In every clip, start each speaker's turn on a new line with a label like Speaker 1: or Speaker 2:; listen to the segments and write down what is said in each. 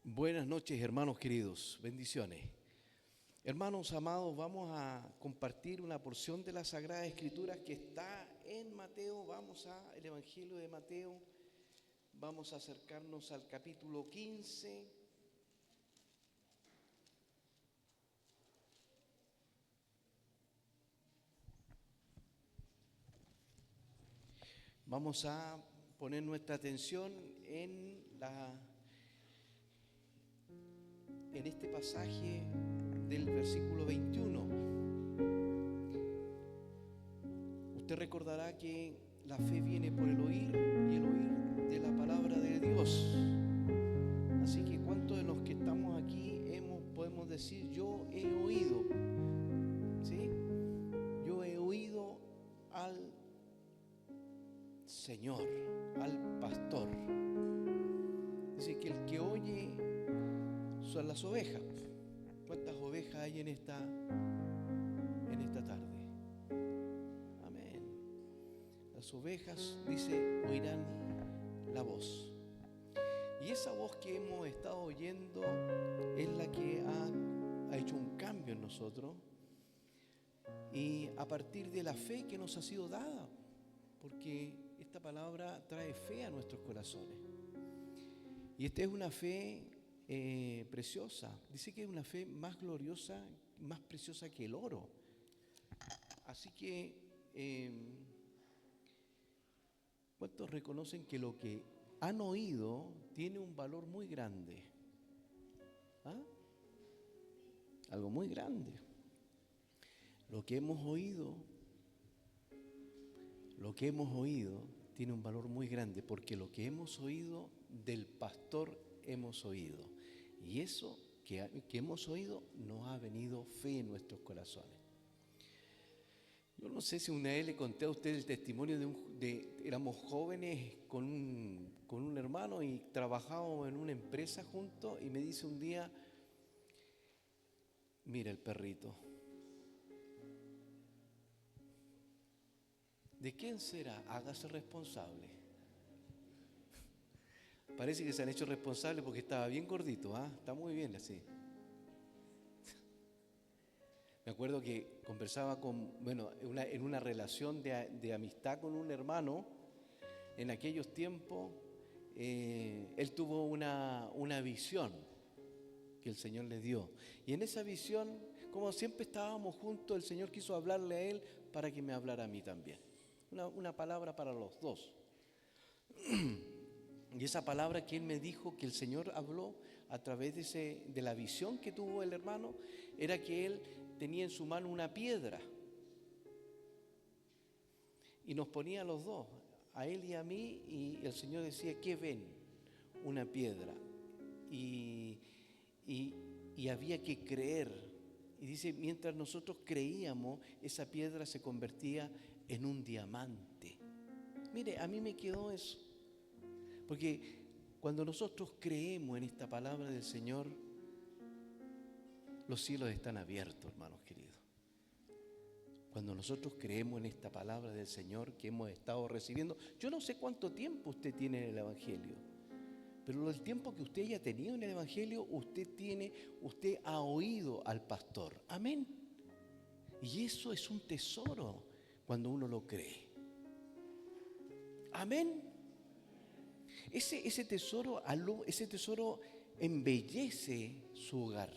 Speaker 1: Buenas noches, hermanos queridos, bendiciones. Hermanos amados, vamos a compartir una porción de la Sagrada Escritura que está en Mateo. Vamos al Evangelio de Mateo, vamos a acercarnos al capítulo 15. Vamos a poner nuestra atención en este pasaje del versículo 21. Usted recordará que la fe viene por el oír y el oír de la palabra de Dios. Así que ¿cuántos de los que estamos aquí podemos decir yo he oído? ¿Sí? Yo he oído al Señor, al pastor. Dice que el que oye son las ovejas. ¿Cuántas ovejas hay en esta tarde? Amén. Las ovejas, dice, oirán la voz. Y esa voz que hemos estado oyendo es la que ha hecho un cambio en nosotros. Y a partir de la fe que nos ha sido dada, porque esta palabra trae fe a nuestros corazones. Y esta es una fe preciosa. Dice que es una fe más gloriosa, más preciosa que el oro. Así que, ¿cuántos reconocen que lo que han oído tiene un valor muy grande? ¿Ah? Algo muy grande. Lo que hemos oído tiene un valor muy grande, porque lo que hemos oído del pastor hemos oído. Y eso que hemos oído nos ha venido fe en nuestros corazones. Yo no sé si una vez le conté a usted el testimonio éramos jóvenes con un hermano y trabajábamos en una empresa juntos, y me dice un día: mira el perrito, ¿de quién será? Hágase responsable. Parece que se han hecho responsables porque estaba bien gordito, ¿ah? Está muy bien así. Me acuerdo que conversaba en una relación de amistad con un hermano. En aquellos tiempos, él tuvo una visión que el Señor le dio. Y en esa visión, como siempre estábamos juntos, el Señor quiso hablarle a él para que me hablara a mí también. Una palabra para los dos. Y esa palabra que él me dijo, que el Señor habló a través de la visión que tuvo el hermano, era que él tenía en su mano una piedra y nos ponía a los dos, a él y a mí, y el Señor decía: ¿qué ven? Una piedra. Y había que creer. Y dice, mientras nosotros creíamos, esa piedra se convertía en un diamante. Mire, a mí me quedó eso. Porque cuando nosotros creemos en esta palabra del Señor, los cielos están abiertos, hermanos queridos. Cuando nosotros creemos en esta palabra del Señor que hemos estado recibiendo, yo no sé cuánto tiempo usted tiene en el Evangelio, pero el tiempo que usted haya tenido en el Evangelio, usted ha oído al pastor. Amén. Y eso es un tesoro cuando uno lo cree. Amén. Ese tesoro embellece su hogar.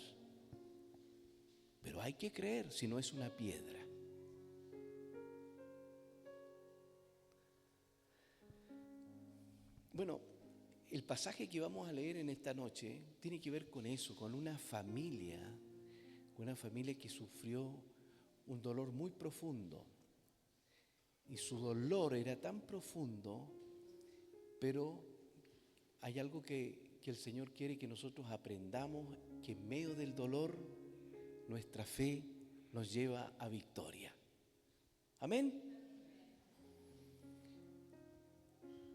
Speaker 1: Pero hay que creer, si no es una piedra. Bueno, el pasaje que vamos a leer en esta noche tiene que ver con eso, con una familia que sufrió un dolor muy profundo. Y su dolor era tan profundo, pero hay algo que el Señor quiere que nosotros aprendamos, que en medio del dolor nuestra fe nos lleva a victoria. Amén.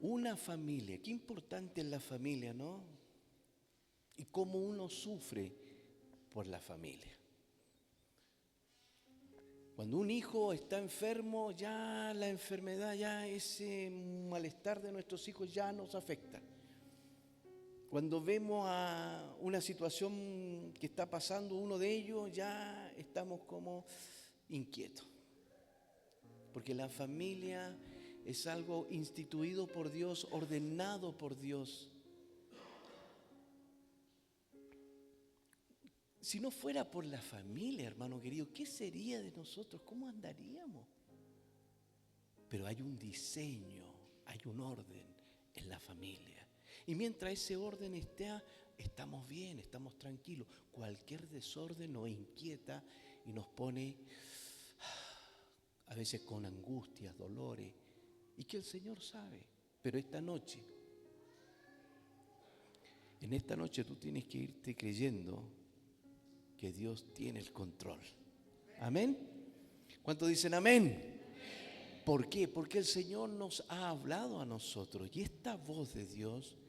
Speaker 1: Una familia, qué importante es la familia, ¿no? Y cómo uno sufre por la familia. Cuando un hijo está enfermo, ya la enfermedad, ya ese malestar de nuestros hijos ya nos afecta. Cuando vemos a una situación que está pasando uno de ellos, ya estamos como inquietos. Porque la familia es algo instituido por Dios, ordenado por Dios. Si no fuera por la familia, hermano querido, ¿qué sería de nosotros? ¿Cómo andaríamos? Pero hay un diseño, hay un orden en la familia. Y mientras ese orden esté, estamos bien, estamos tranquilos. Cualquier desorden nos inquieta y nos pone a veces con angustias, dolores, y que el Señor sabe. Pero en esta noche tú tienes que irte creyendo que Dios tiene el control. ¿Amén? ¿Cuántos dicen amén? ¿Por qué? Porque el Señor nos ha hablado a nosotros y esta voz de Dios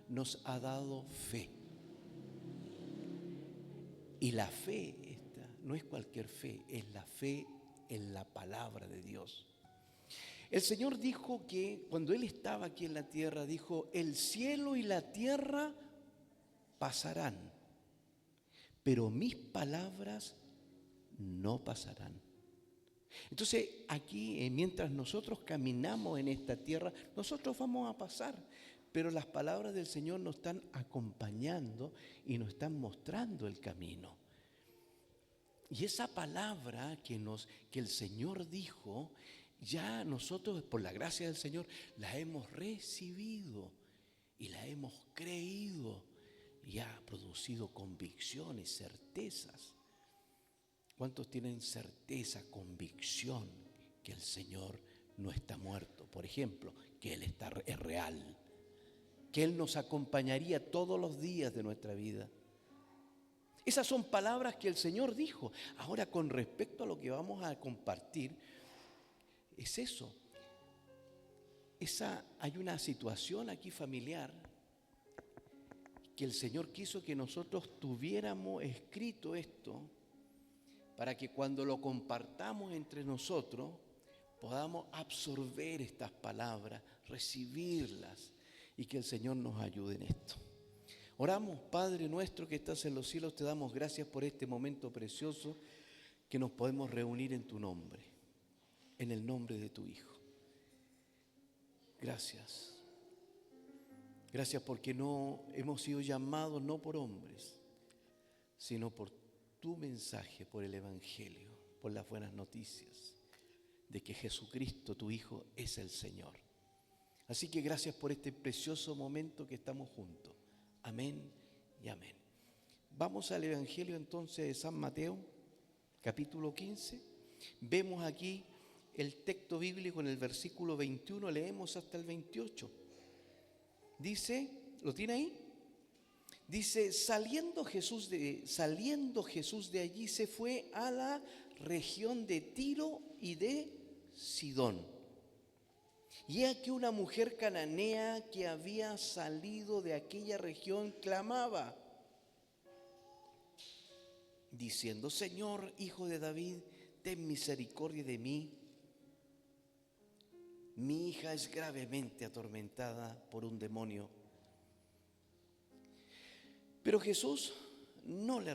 Speaker 1: nos ha dado fe. Y la fe esta no es cualquier fe, es la fe en la palabra de Dios. El Señor dijo que cuando Él estaba aquí en la tierra, dijo, el cielo y la tierra pasarán, pero mis palabras no pasarán. Entonces aquí, mientras nosotros caminamos en esta tierra, nosotros vamos a pasar, pero las palabras del Señor nos están acompañando y nos están mostrando el camino. Y esa palabra que el Señor dijo, ya nosotros por la gracia del Señor la hemos recibido y la hemos creído y ha producido convicciones, certezas. ¿Cuántos tienen certeza, convicción que el Señor no está muerto? Por ejemplo, que Él es real, que Él nos acompañaría todos los días de nuestra vida. Esas son palabras que el Señor dijo. Ahora, con respecto a lo que vamos a compartir, es eso. Hay una situación aquí familiar que el Señor quiso que nosotros tuviéramos escrito esto para que cuando lo compartamos entre nosotros podamos absorber estas palabras, recibirlas y que el Señor nos ayude en esto. Oramos, Padre nuestro que estás en los cielos, te damos gracias por este momento precioso que nos podemos reunir en tu nombre, en el nombre de tu Hijo. Gracias. Gracias porque no hemos sido llamados no por hombres, sino por tu mensaje, por el Evangelio, por las buenas noticias de que Jesucristo, tu Hijo, es el Señor. Así que gracias por este precioso momento que estamos juntos. Amén y amén. Vamos al Evangelio entonces de San Mateo, capítulo 15. Vemos aquí el texto bíblico en el versículo 21, leemos hasta el 28. Dice, ¿lo tiene ahí? Dice, saliendo Jesús de allí, se fue a la región de Tiro y de Sidón. Y he aquí una mujer cananea que había salido de aquella región clamaba, diciendo, Señor, Hijo de David, ten misericordia de mí. Mi hija es gravemente atormentada por un demonio. Pero Jesús no le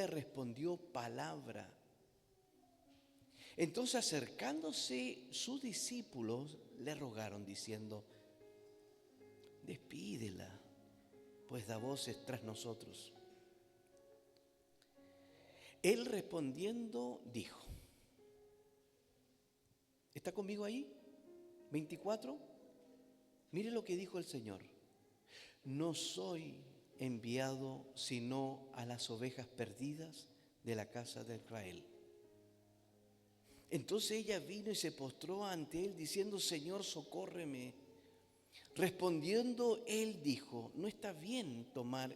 Speaker 1: respondió palabra. Entonces, acercándose sus discípulos, le rogaron diciendo, despídela, pues da voces tras nosotros. Él respondiendo dijo, ¿está conmigo ahí? 24. Mire lo que dijo el Señor. No soy enviado sino a las ovejas perdidas de la casa de Israel. Entonces ella vino y se postró ante él diciendo, Señor, socórreme. Respondiendo él dijo, no está bien tomar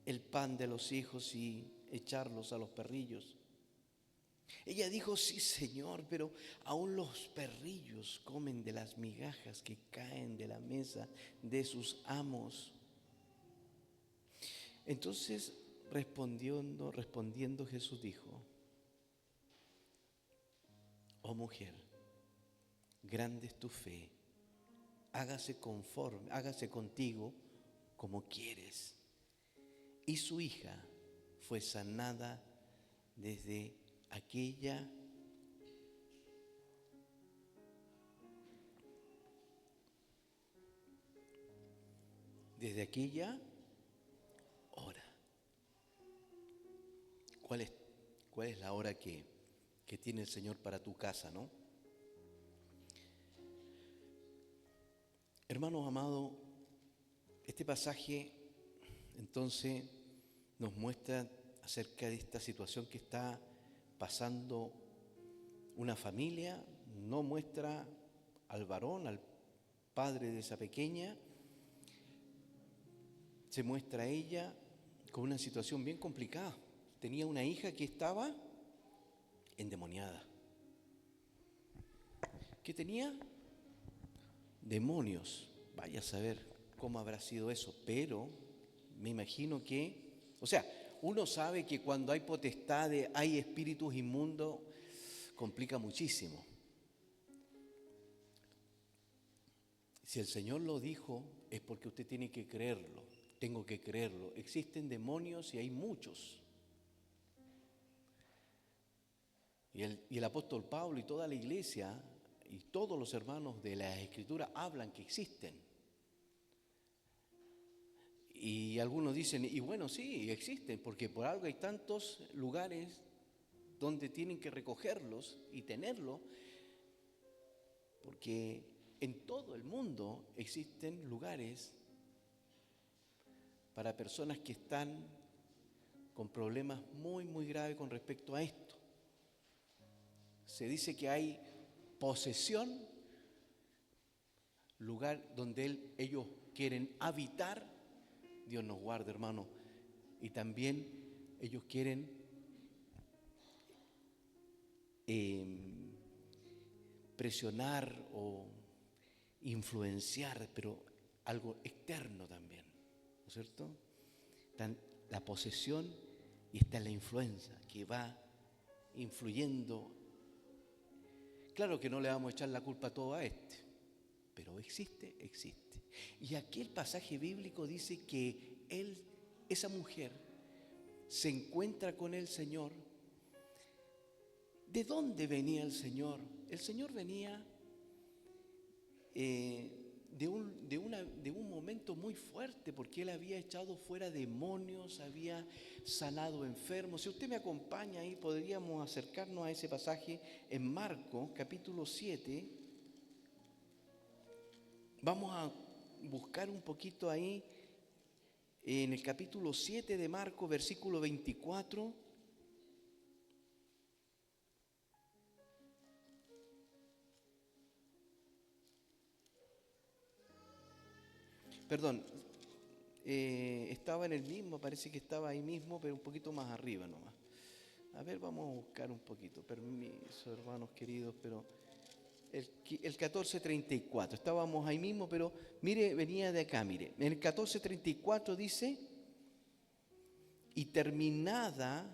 Speaker 1: el pan de los hijos y echarlos a los perrillos. Ella dijo, sí, Señor, pero aún los perrillos comen de las migajas que caen de la mesa de sus amos. Entonces, respondiendo Jesús dijo, oh mujer, grande es tu fe, hágase contigo como quieres. Y su hija fue sanada desde aquella hora. ¿Cuál es la hora que tiene el Señor para tu casa, no? Hermanos amados, este pasaje entonces nos muestra acerca de esta situación que está pasando una familia. No muestra al varón, al padre de esa pequeña, se muestra a ella con una situación bien complicada. Tenía una hija que estaba endemoniada. ¿Qué tenía? Demonios. Vaya a saber cómo habrá sido eso, pero me imagino que, o sea, uno sabe que cuando hay potestades, hay espíritus inmundos, complica muchísimo. Si el Señor lo dijo, es porque usted tiene que creerlo. Tengo que creerlo. Existen demonios y hay muchos. Y el apóstol Pablo y toda la iglesia y todos los hermanos de la Escritura hablan que existen. Y algunos dicen, y bueno, sí, existen, porque por algo hay tantos lugares donde tienen que recogerlos y tenerlos, porque en todo el mundo existen lugares para personas que están con problemas muy, muy graves con respecto a esto. Se dice que hay posesión, lugar donde ellos quieren habitar. Dios nos guarde, hermano. Y también ellos quieren presionar o influenciar, pero algo externo también, ¿no es cierto? Está la posesión y está la influencia que va influyendo. Claro que no le vamos a echar la culpa a todo a este, pero existe. Y aquí el pasaje bíblico dice que esa mujer se encuentra con el Señor. ¿De dónde venía el Señor? El Señor venía de un momento muy fuerte, porque Él había echado fuera demonios, había sanado enfermos. Si usted me acompaña ahí, podríamos acercarnos a ese pasaje en Marcos, capítulo 7. Vamos a buscar un poquito ahí, en el capítulo 7 de Marcos, versículo 24. Perdón, estaba en el mismo, parece que estaba ahí mismo, pero un poquito más arriba nomás. A ver, vamos a buscar un poquito, permiso, hermanos queridos, pero el 14:34, estábamos ahí mismo, pero mire, venía de acá, mire. En el 14:34 dice, y terminada,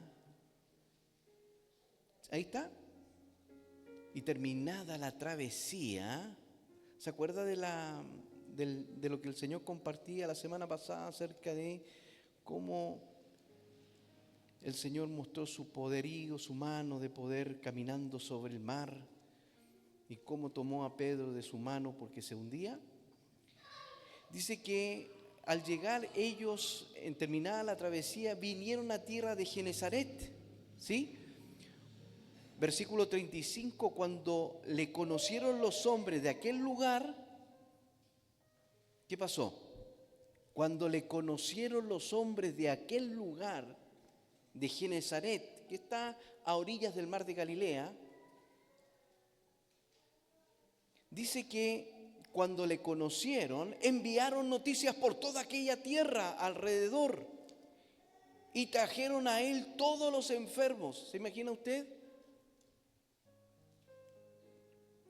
Speaker 1: ahí está, y terminada la travesía, ¿se acuerda de lo que el Señor compartía la semana pasada acerca de cómo el Señor mostró su poderío, su mano de poder caminando sobre el mar, y cómo tomó a Pedro de su mano porque se hundía? Dice que al llegar ellos, en terminada la travesía, vinieron a tierra de Genesaret, ¿sí? Versículo 35, cuando le conocieron los hombres de aquel lugar, ¿qué pasó? Cuando le conocieron los hombres de aquel lugar de Genesaret, que está a orillas del mar de Galilea, dice que cuando le conocieron, enviaron noticias por toda aquella tierra alrededor y trajeron a él todos los enfermos. ¿Se imagina usted?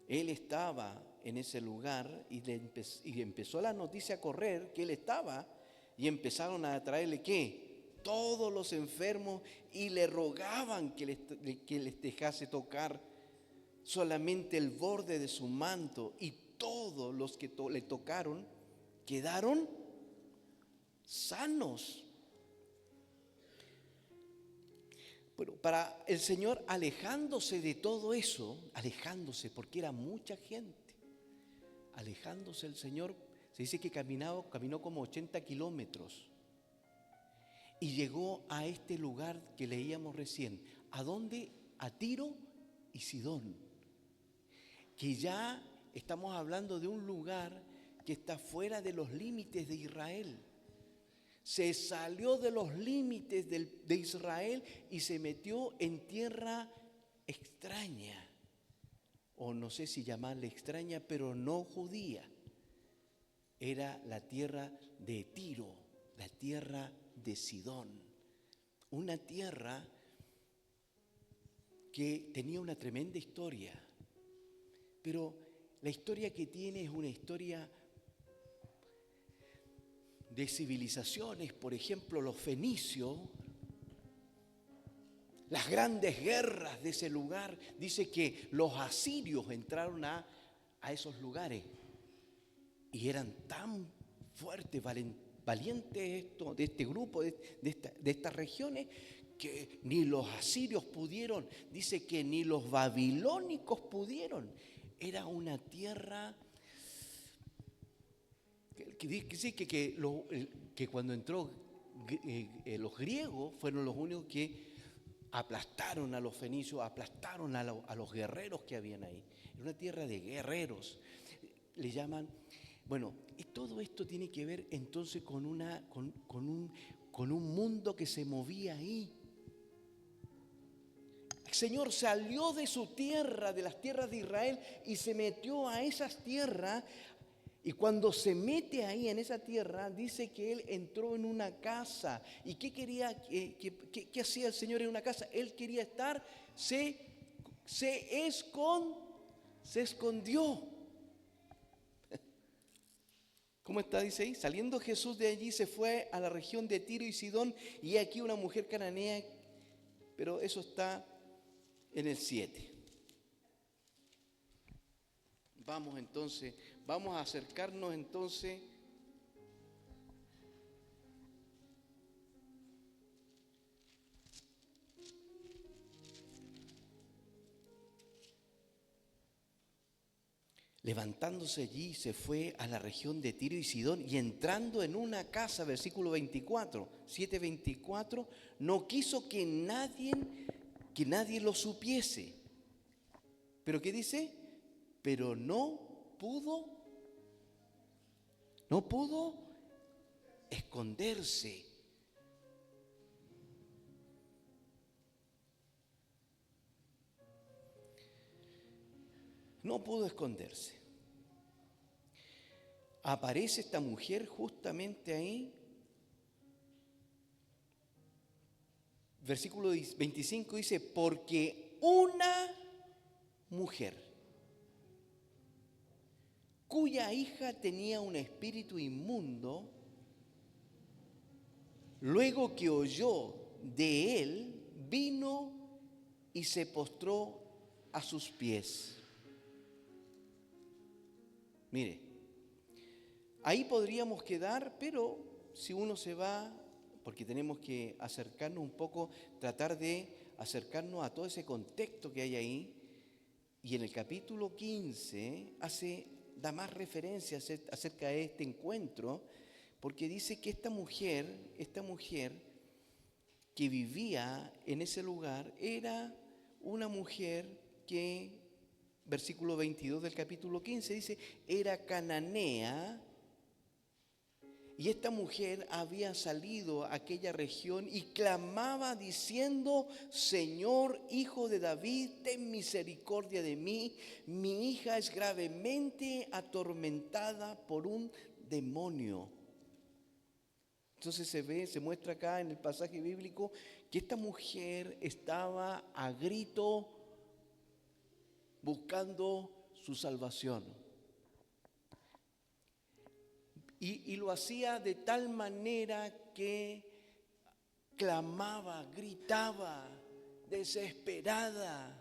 Speaker 1: Él estaba en ese lugar y empezó la noticia a correr que él estaba, y empezaron a traerle ¿qué? Todos los enfermos, y le rogaban que les dejase tocar solamente el borde de su manto, y todos los que le tocaron quedaron sanos. Bueno, para el Señor, alejándose de todo eso, alejándose porque era mucha gente, alejándose el Señor, se dice que caminó como 80 kilómetros y llegó a este lugar que leíamos recién. ¿A dónde? A Tiro y Sidón, que ya estamos hablando de un lugar que está fuera de los límites de Israel. Se salió de los límites de Israel y se metió en tierra extraña, o no sé si llamarle extraña, pero no judía. Era la tierra de Tiro, la tierra de Sidón, una tierra que tenía una tremenda historia, pero la historia que tiene es una historia de civilizaciones. Por ejemplo, los fenicios, las grandes guerras de ese lugar. Dice que los asirios entraron a esos lugares y eran tan fuertes, valientes de este grupo, de estas regiones, que ni los asirios pudieron. Dice que ni los babilónicos pudieron. Era una tierra que cuando entró los griegos fueron los únicos que aplastaron a los fenicios, aplastaron a los guerreros que habían ahí. Era una tierra de guerreros. Le llaman, bueno, y todo esto tiene que ver entonces con un mundo que se movía ahí. El Señor salió de su tierra, de las tierras de Israel, y se metió a esas tierras. Y cuando se mete ahí en esa tierra, dice que Él entró en una casa. ¿Y qué quería? ¿Qué hacía el Señor en una casa? Él quería estar, se escondió. ¿Cómo está? Dice ahí. Saliendo Jesús de allí, se fue a la región de Tiro y Sidón, y aquí una mujer cananea, pero eso está en el 7. Vamos a acercarnos entonces levantándose allí, se fue a la región de Tiro y Sidón, y entrando en una casa, versículo 24, 7:24, no quiso que nadie lo supiese. ¿Pero qué dice? Pero no pudo esconderse. No pudo esconderse. Aparece esta mujer justamente ahí. Versículo 25 dice, porque una mujer cuya hija tenía un espíritu inmundo, luego que oyó de él, vino y se postró a sus pies. Mire, ahí podríamos quedar, pero si uno se va, porque tenemos que acercarnos un poco, tratar de acercarnos a todo ese contexto que hay ahí, y en el capítulo 15 da más referencia acerca de este encuentro, porque dice que esta mujer que vivía en ese lugar era una mujer que, versículo 22 del capítulo 15 dice, era cananea, y esta mujer había salido a aquella región y clamaba diciendo, Señor, Hijo de David, ten misericordia de mí, mi hija es gravemente atormentada por un demonio. Entonces se muestra acá en el pasaje bíblico que esta mujer estaba a grito buscando su salvación. Y lo hacía de tal manera que clamaba, gritaba, desesperada.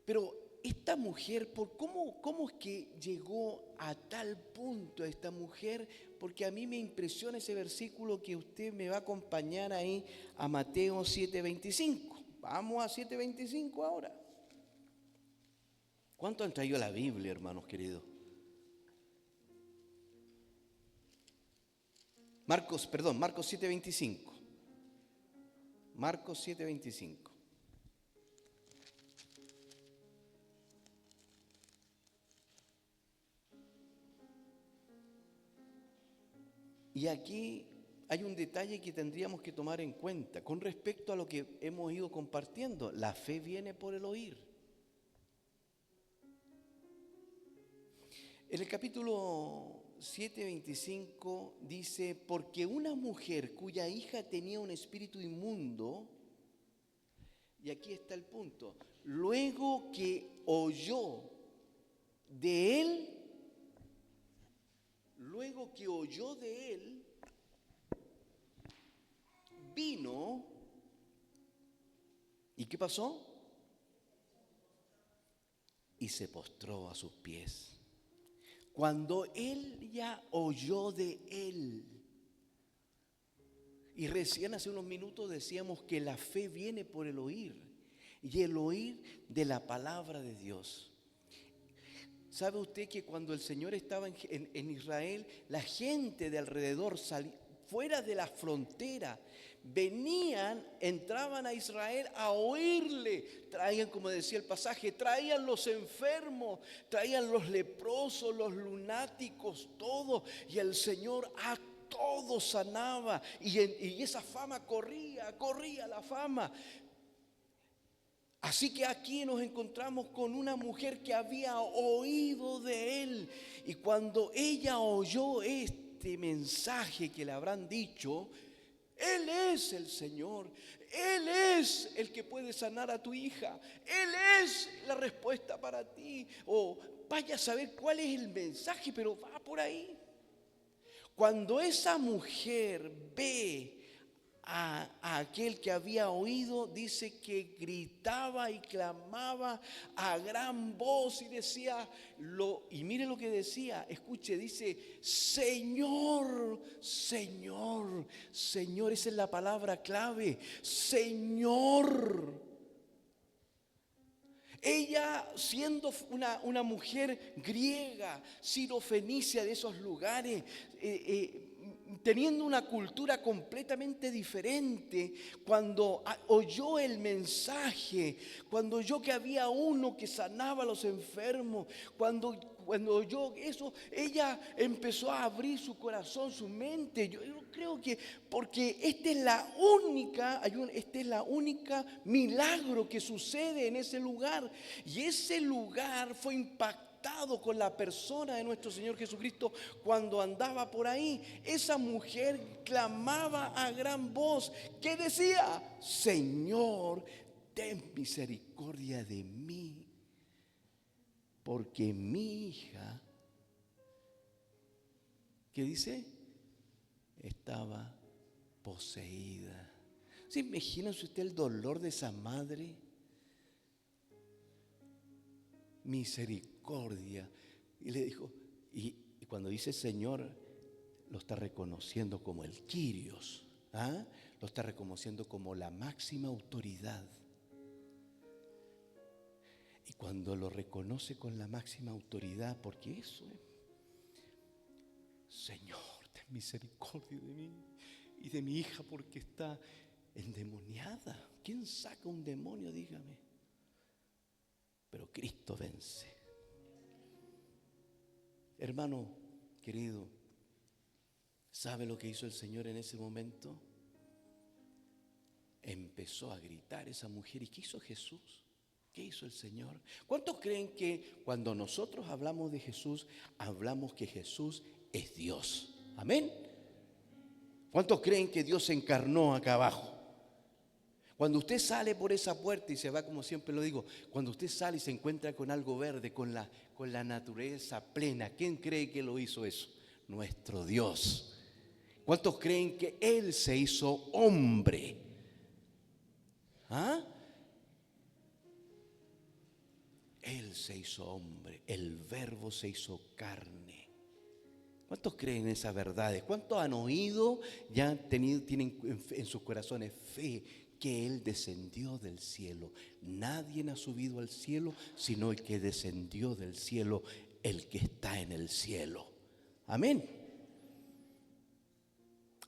Speaker 1: Pero esta mujer, ¿cómo es que llegó a tal punto esta mujer? Porque a mí me impresiona ese versículo que usted me va a acompañar ahí a Mateo 7:25. Vamos a 7:25 ahora. ¿Cuánto han traído la Biblia, hermanos queridos? Marcos 7:25. Marcos 7:25. Y aquí hay un detalle que tendríamos que tomar en cuenta con respecto a lo que hemos ido compartiendo. La fe viene por el oír. En el capítulo 7:25 dice, porque una mujer cuya hija tenía un espíritu inmundo, y aquí está el punto, luego que oyó de él, vino, ¿y qué pasó? Y se postró a sus pies. Cuando él ya oyó de él, y recién hace unos minutos decíamos que la fe viene por el oír, y el oír de la palabra de Dios. ¿Sabe usted que cuando el Señor estaba en Israel, la gente de alrededor, fuera de la frontera, entraban a Israel a oírle? Traían, como decía el pasaje, traían los enfermos, traían los leprosos, los lunáticos, todo. Y el Señor a todos sanaba. Y esa fama corría la fama. Así que aquí nos encontramos con una mujer que había oído de él. Y cuando ella oyó este mensaje que le habrán dicho, Él es el Señor, Él es el que puede sanar a tu hija, Él es la respuesta para ti. O vaya a saber cuál es el mensaje, pero va por ahí. Cuando esa mujer ve a aquel que había oído, dice que gritaba y clamaba a gran voz y decía, y mire lo que decía, escuche, dice, Señor, Señor, Señor, esa es la palabra clave, Señor. Ella, siendo una mujer griega, sirofenicia, de esos lugares, teniendo una cultura completamente diferente, cuando oyó el mensaje, cuando oyó que había uno que sanaba a los enfermos, cuando oyó eso, ella empezó a abrir su corazón, su mente. Yo creo que porque esta es la única milagro que sucede en ese lugar, y ese lugar fue impactado con la persona de nuestro Señor Jesucristo cuando andaba por ahí. Esa mujer clamaba a gran voz, que decía, Señor, ten misericordia de mí, porque mi hija, ¿qué dice? Estaba poseída. ¿Se imagina usted el dolor de esa madre? Misericordia. Y le dijo, y cuando dice Señor, lo está reconociendo como el Kyrios, lo está reconociendo como la máxima autoridad. Y cuando lo reconoce con la máxima autoridad, porque eso es, Señor, ten misericordia de mí y de mi hija, porque está endemoniada. ¿Quién saca un demonio? Dígame. Pero Cristo vence. Hermano querido, ¿sabe lo que hizo el Señor en ese momento? Empezó a gritar esa mujer. ¿Y qué hizo Jesús? ¿Qué hizo el Señor? ¿Cuántos creen que cuando nosotros hablamos de Jesús, hablamos que Jesús es Dios? Amén. ¿Cuántos creen que Dios se encarnó acá abajo? Cuando usted sale por esa puerta y se va, como siempre lo digo, cuando usted sale y se encuentra con algo verde, con la naturaleza plena, ¿quién cree que lo hizo eso? Nuestro Dios. ¿Cuántos creen que Él se hizo hombre? Él se hizo hombre, el Verbo se hizo carne. ¿Cuántos creen en esas verdades? ¿Cuántos han oído, ya tienen en sus corazones fe que Él descendió del cielo? Nadie ha subido al cielo sino el que descendió del cielo, el que está en el cielo. Amén.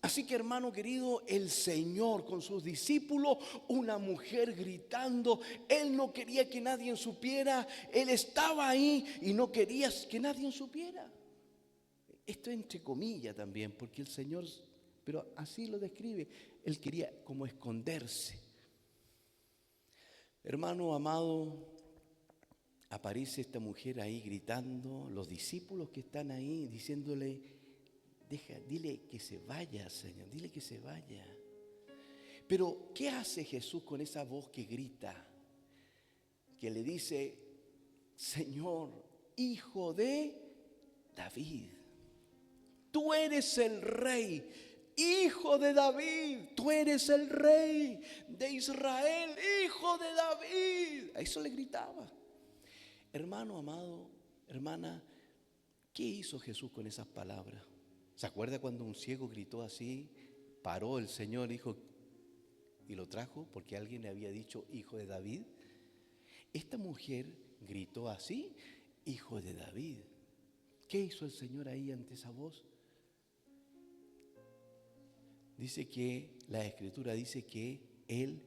Speaker 1: Así que, hermano querido, el Señor con sus discípulos, una mujer gritando, Él no quería que nadie supiera, Él estaba ahí y no quería que nadie supiera. Esto entre comillas también, porque el Señor, pero así lo describe, Él quería como esconderse. Hermano amado, aparece esta mujer ahí gritando, los discípulos que están ahí diciéndole, dile que se vaya, Señor, dile que se vaya. Pero, ¿qué hace Jesús con esa voz que grita? Que le dice, Señor, Hijo de David, tú eres el Rey, Hijo de David, tú eres el Rey de Israel, Hijo de David. A eso le gritaba. Hermano amado, hermana, ¿qué hizo Jesús con esas palabras? ¿Se acuerda cuando un ciego gritó así? Paró el Señor, dijo, y lo trajo porque alguien le había dicho Hijo de David. Esta mujer gritó así, Hijo de David. ¿Qué hizo el Señor ahí ante esa voz? Dice que, la Escritura dice que Él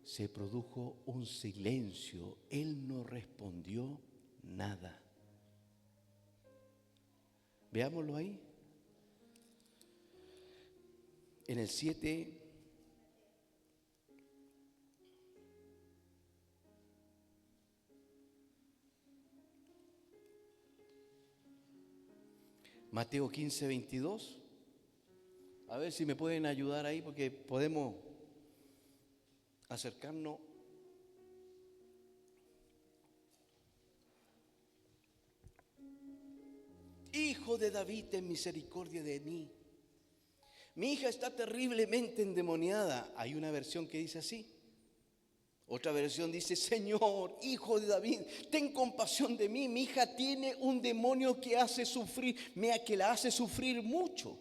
Speaker 1: se produjo un silencio. Él no respondió nada. Veámoslo ahí. En el 7, Mateo 15, 22. A ver si me pueden ayudar ahí porque podemos acercarnos. Hijo de David, ten misericordia de mí. Mi hija está terriblemente endemoniada. Hay una versión que dice así. Otra versión dice, Señor, Hijo de David, ten compasión de mí. Mi hija tiene un demonio que hace sufrir, que la hace sufrir mucho.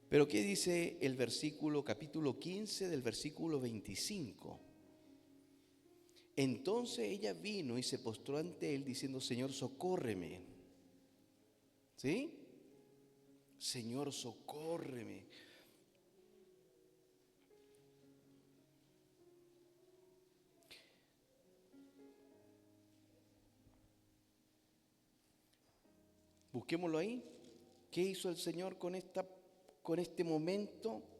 Speaker 1: Pero ¿qué dice el versículo, capítulo 15 del versículo 25? Entonces ella vino y se postró ante él diciendo, Señor, socórreme. ¿Sí? Señor, socórreme. Busquémoslo ahí. ¿Qué hizo el Señor con este momento?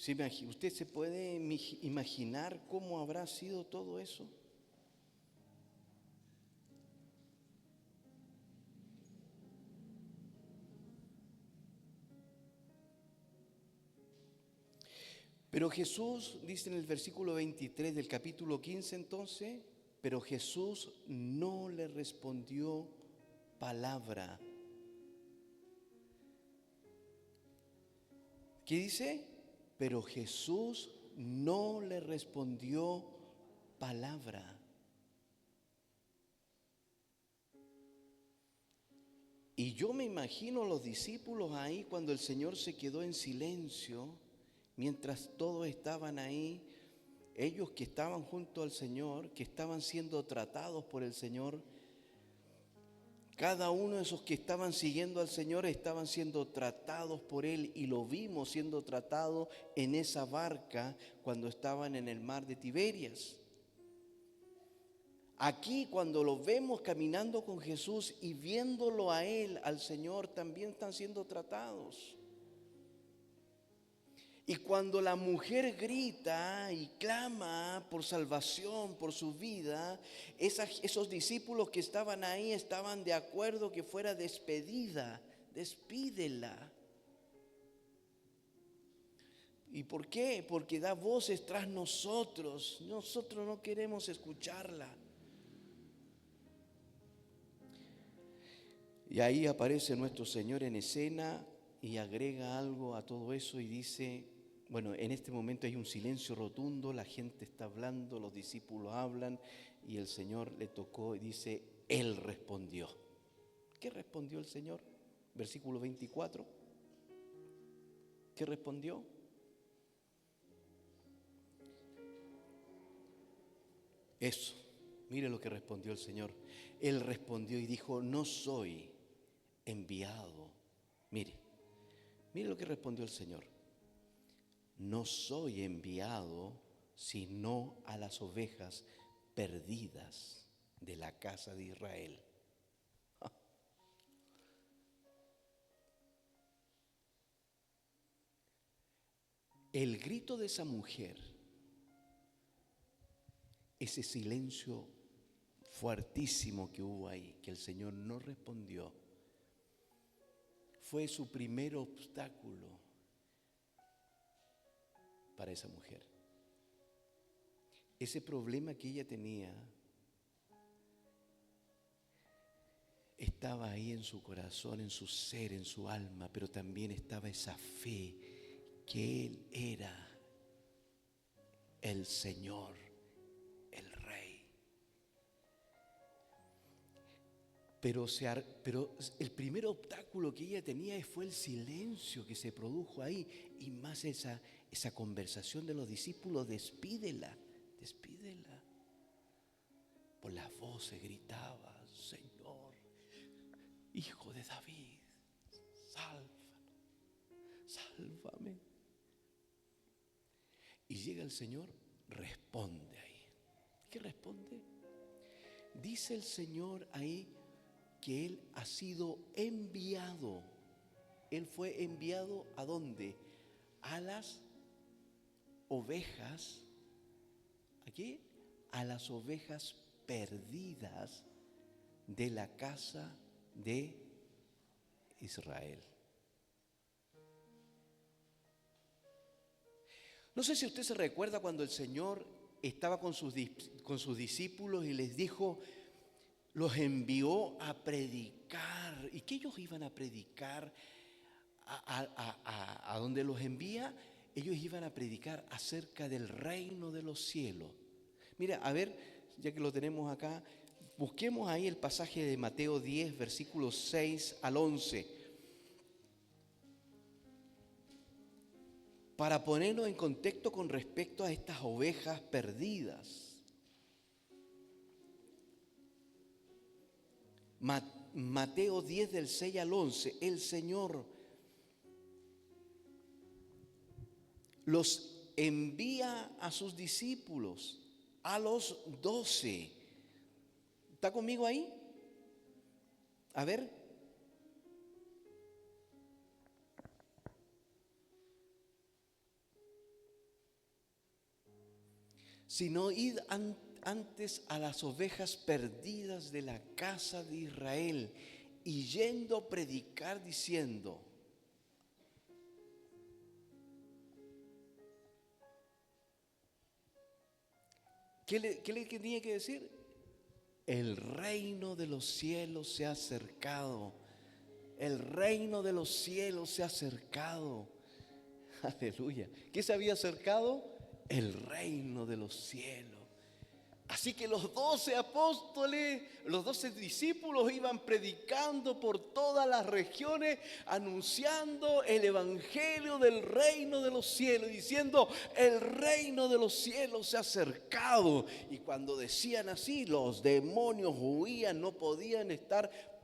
Speaker 1: ¿Usted se puede imaginar cómo habrá sido todo eso? Pero Jesús, dice en el versículo 23 del capítulo 15 entonces, pero Jesús no le respondió palabra. ¿Qué dice? Pero Jesús no le respondió palabra. Y yo me imagino los discípulos ahí cuando el Señor se quedó en silencio, mientras todos estaban ahí, ellos que estaban junto al Señor, que estaban siendo tratados por el Señor, cada uno de esos que estaban siguiendo al Señor estaban siendo tratados por Él y lo vimos siendo tratado en esa barca cuando estaban en el mar de Tiberias. Aquí cuando lo vemos caminando con Jesús y viéndolo a Él, al Señor, también están siendo tratados. Y cuando la mujer grita y clama por salvación, por su vida, esos discípulos que estaban ahí estaban de acuerdo que fuera despedida, despídela. ¿Y por qué? Porque da voces tras nosotros. Nosotros no queremos escucharla. Y ahí aparece nuestro Señor en escena y agrega algo a todo eso y dice, bueno, en este momento hay un silencio rotundo, la gente está hablando, los discípulos hablan y el Señor le tocó y dice, Él respondió. ¿Qué respondió el Señor? Versículo 24. ¿Qué respondió? Eso, mire lo que respondió el Señor. Él respondió y dijo, no soy enviado. Mire lo que respondió el Señor. No soy enviado sino a las ovejas perdidas de la casa de Israel. El grito de esa mujer, ese silencio fuertísimo que hubo ahí, que el Señor no respondió, fue su primer obstáculo para esa mujer. Ese problema que ella tenía estaba ahí en su corazón, en su ser, en su alma, pero también estaba esa fe que Él era el Señor, el Rey. Pero el primer obstáculo que ella tenía fue el silencio que se produjo ahí y más esa conversación de los discípulos, despídela. Por las voces gritaba, Señor, Hijo de David, sálvame. Y llega el Señor, responde ahí. ¿Qué responde? Dice el Señor ahí que Él ha sido enviado. Él fue enviado ¿a dónde? A las ovejas, ¿aquí? A las ovejas perdidas de la casa de Israel. No sé si usted se recuerda cuando el Señor estaba con sus discípulos y les dijo, los envió a predicar. ¿Y qué ellos iban a predicar? A donde los envía, ellos iban a predicar acerca del reino de los cielos. Mira, a ver, ya que lo tenemos acá, busquemos ahí el pasaje de Mateo 10, versículos 6 al 11. Para ponernos en contexto con respecto a estas ovejas perdidas. Mateo 10 del 6 al 11, el Señor los envía a sus discípulos, a los 12. ¿Está conmigo ahí? A ver. Sino id antes a las ovejas perdidas de la casa de Israel, y yendo a predicar diciendo, ¿qué le tenía que decir? El reino de los cielos se ha acercado. El reino de los cielos se ha acercado. Aleluya. ¿Qué se había acercado? El reino de los cielos. Así que los 12 apóstoles, los 12 discípulos iban predicando por todas las regiones, anunciando el evangelio del reino de los cielos, diciendo, el reino de los cielos se ha acercado. Y cuando decían así, los demonios huían, no podían estar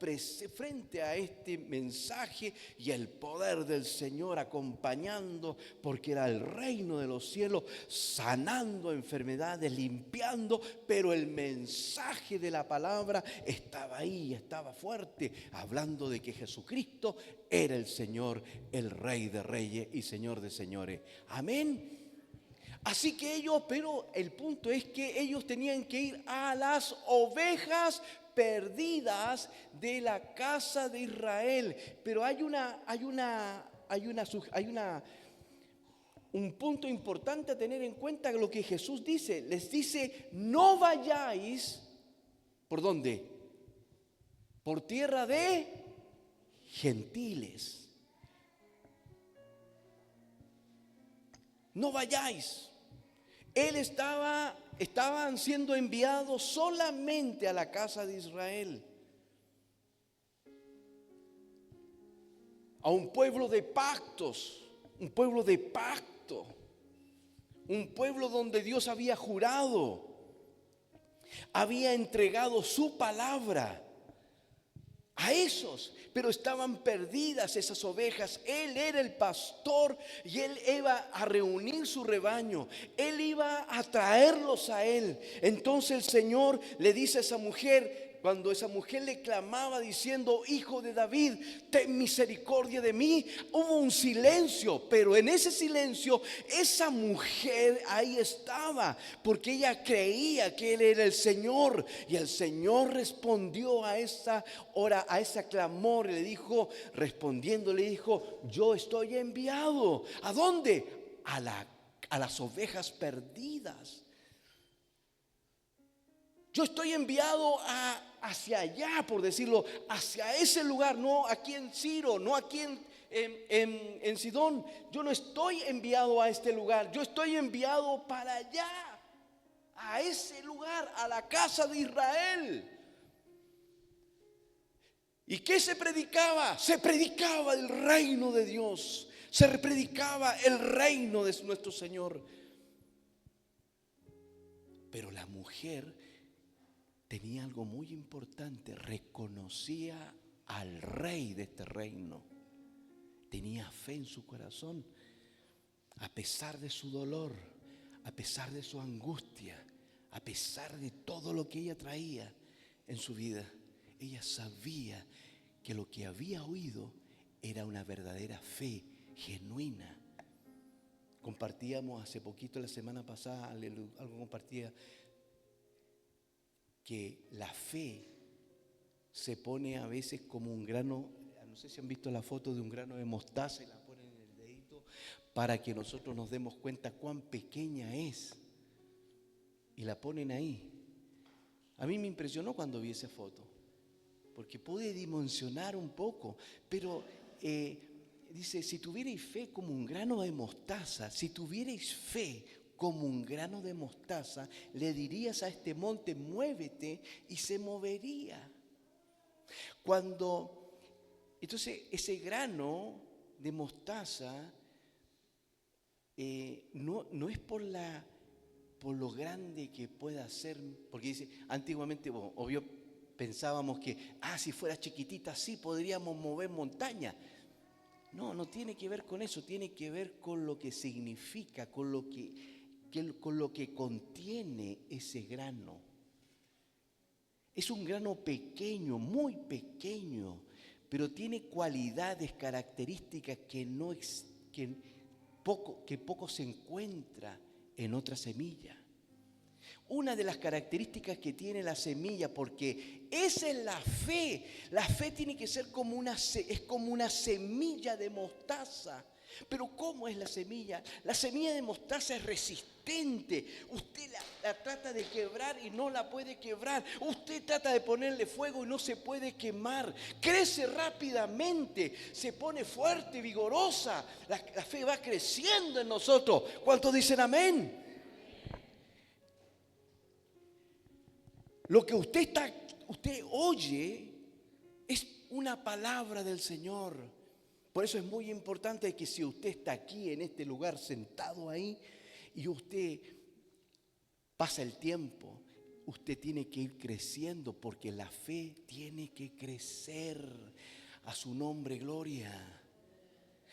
Speaker 1: frente a este mensaje, y el poder del Señor acompañando, porque era el reino de los cielos, sanando enfermedades, limpiando, pero el mensaje de la palabra estaba ahí, estaba fuerte, hablando de que Jesucristo era el Señor, el Rey de reyes y Señor de señores. Amén. Así que pero el punto es que ellos tenían que ir a las ovejas perdidas de la casa de Israel. Pero hay una un punto importante a tener en cuenta lo que Jesús dice. Les dice, no vayáis, ¿por dónde? Por tierra de gentiles. No vayáis. Estaban siendo enviados solamente a la casa de Israel. A un pueblo de pactos, un pueblo de pacto, un pueblo donde Dios había jurado, había entregado su palabra a esos, pero estaban perdidas esas ovejas. Él era el pastor y él iba a reunir su rebaño, él iba a traerlos a él. Entonces el Señor le dice a esa mujer, cuando esa mujer le clamaba diciendo, hijo de David, ten misericordia de mí, hubo un silencio, pero en ese silencio esa mujer ahí estaba, porque ella creía que Él era el Señor. Y el Señor respondió a esa hora, a ese clamor, y le dijo, respondiendo le dijo, yo estoy enviado. ¿A dónde? A las ovejas perdidas. Yo estoy enviado hacia allá, por decirlo, hacia ese lugar, no aquí en Ciro, no aquí en Sidón. Yo no estoy enviado a este lugar, yo estoy enviado para allá, a ese lugar, a la casa de Israel. ¿Y qué se predicaba? Se predicaba el reino de Dios, se predicaba el reino de nuestro Señor. Pero la mujer tenía algo muy importante, reconocía al rey de este reino, tenía fe en su corazón, a pesar de su dolor, a pesar de su angustia, a pesar de todo lo que ella traía en su vida. Ella sabía que lo que había oído era una verdadera fe genuina. Compartíamos hace poquito, la semana pasada, algo compartía, que la fe se pone a veces como un grano, no sé si han visto la foto de un grano de mostaza y la ponen en el dedito para que nosotros nos demos cuenta cuán pequeña es, y la ponen ahí. A mí me impresionó cuando vi esa foto, porque pude dimensionar un poco, pero dice, si tuvierais fe como un grano de mostaza, si tuvierais fe como un grano de mostaza, le dirías a este monte, muévete, y se movería. Entonces ese grano de mostaza no es por lo grande que pueda ser, porque dice, antiguamente, obvio, pensábamos que, si fuera chiquitita, sí podríamos mover montaña. No tiene que ver con eso, tiene que ver con lo que significa, con lo que contiene ese grano. Es un grano pequeño, muy pequeño, pero tiene cualidades, características que poco se encuentra en otra semilla. Una de las características que tiene la semilla, porque esa es la fe tiene que ser como una semilla de mostaza. Pero ¿cómo es la semilla? La semilla de mostaza es resistente. Usted la trata de quebrar y no la puede quebrar. Usted trata de ponerle fuego y no se puede quemar. Crece rápidamente, se pone fuerte, vigorosa. La fe va creciendo en nosotros. ¿Cuántos dicen amén? Lo que usted oye es una palabra del Señor. Por eso es muy importante que si usted está aquí en este lugar sentado ahí y usted pasa el tiempo, usted tiene que ir creciendo, porque la fe tiene que crecer. A su nombre, gloria.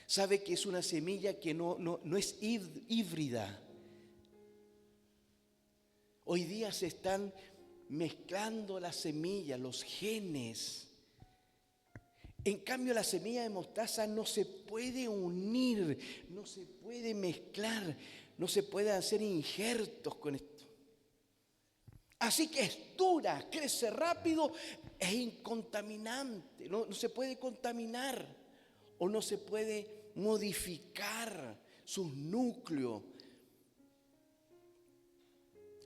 Speaker 1: ¿Sabe que es una semilla que no es híbrida? Hoy día se están mezclando las semillas, los genes. En cambio, la semilla de mostaza no se puede unir, no se puede mezclar, no se puede hacer injertos con esto. Así que es dura, crece rápido, es incontaminante, no se puede contaminar o no se puede modificar sus núcleos.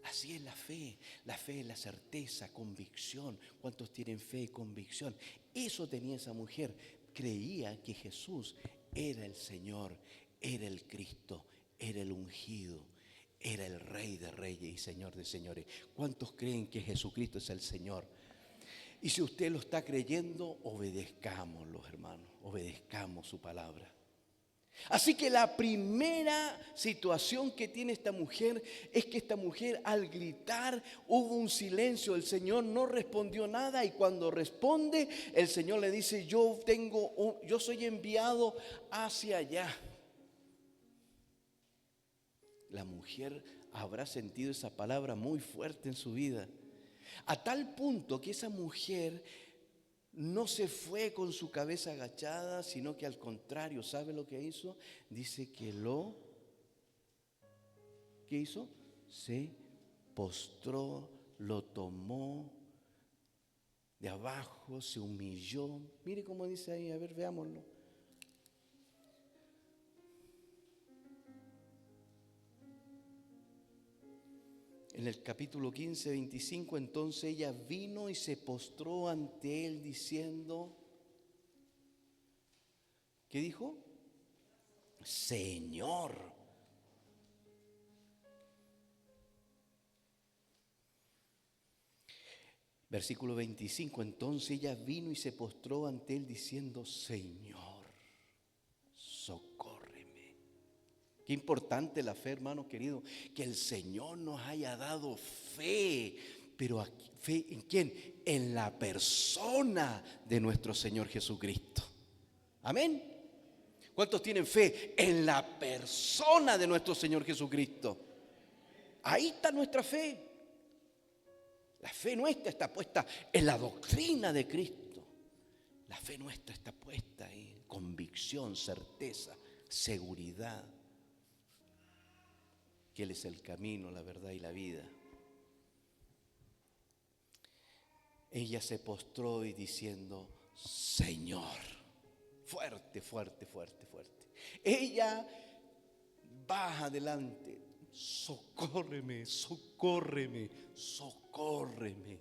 Speaker 1: Así es la fe. La fe es la certeza, convicción. ¿Cuántos tienen fe y convicción? Eso tenía esa mujer. Creía que Jesús era el Señor, era el Cristo, era el ungido, era el Rey de Reyes y Señor de Señores. ¿Cuántos creen que Jesucristo es el Señor? Y si usted lo está creyendo, obedezcámoslo, hermanos, obedezcamos su palabra. Así que la primera situación que tiene esta mujer es que esta mujer, al gritar, hubo un silencio. El Señor no respondió nada, y cuando responde, el Señor le dice: yo soy enviado hacia allá. La mujer habrá sentido esa palabra muy fuerte en su vida, a tal punto que esa mujer no se fue con su cabeza agachada, sino que al contrario, ¿sabe lo que hizo? Dice que ¿qué hizo? Se postró, lo tomó de abajo, se humilló. Mire cómo dice ahí, a ver, veámoslo. En el capítulo 15, 25, entonces ella vino y se postró ante él diciendo, ¿qué dijo? Señor. Versículo 25, entonces ella vino y se postró ante él diciendo, Señor, socórreme. Qué importante la fe, hermano querido, que el Señor nos haya dado fe. Pero ¿fe en quién? En la persona de nuestro Señor Jesucristo. Amén. ¿Cuántos tienen fe en la persona de nuestro Señor Jesucristo? Ahí está nuestra fe. La fe nuestra está puesta en la doctrina de Cristo. La fe nuestra está puesta en convicción, certeza, seguridad, que Él es el camino, la verdad y la vida. Ella se postró y diciendo, Señor, fuerte, fuerte, fuerte, fuerte. Ella va adelante, socórreme, socórreme, socórreme,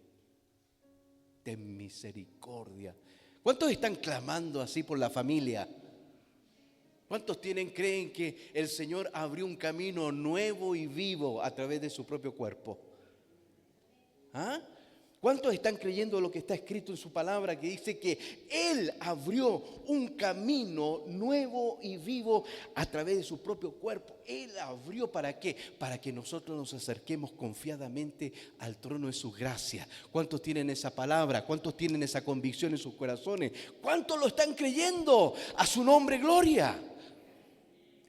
Speaker 1: ten misericordia. ¿Cuántos están clamando así por la familia? ¿Cuántos creen que el Señor abrió un camino nuevo y vivo a través de su propio cuerpo? ¿Ah? ¿Cuántos están creyendo lo que está escrito en su palabra, que dice que Él abrió un camino nuevo y vivo a través de su propio cuerpo? Él abrió, ¿para qué? Para que nosotros nos acerquemos confiadamente al trono de su gracia. ¿Cuántos tienen esa palabra? ¿Cuántos tienen esa convicción en sus corazones? ¿Cuántos lo están creyendo? A su nombre, gloria.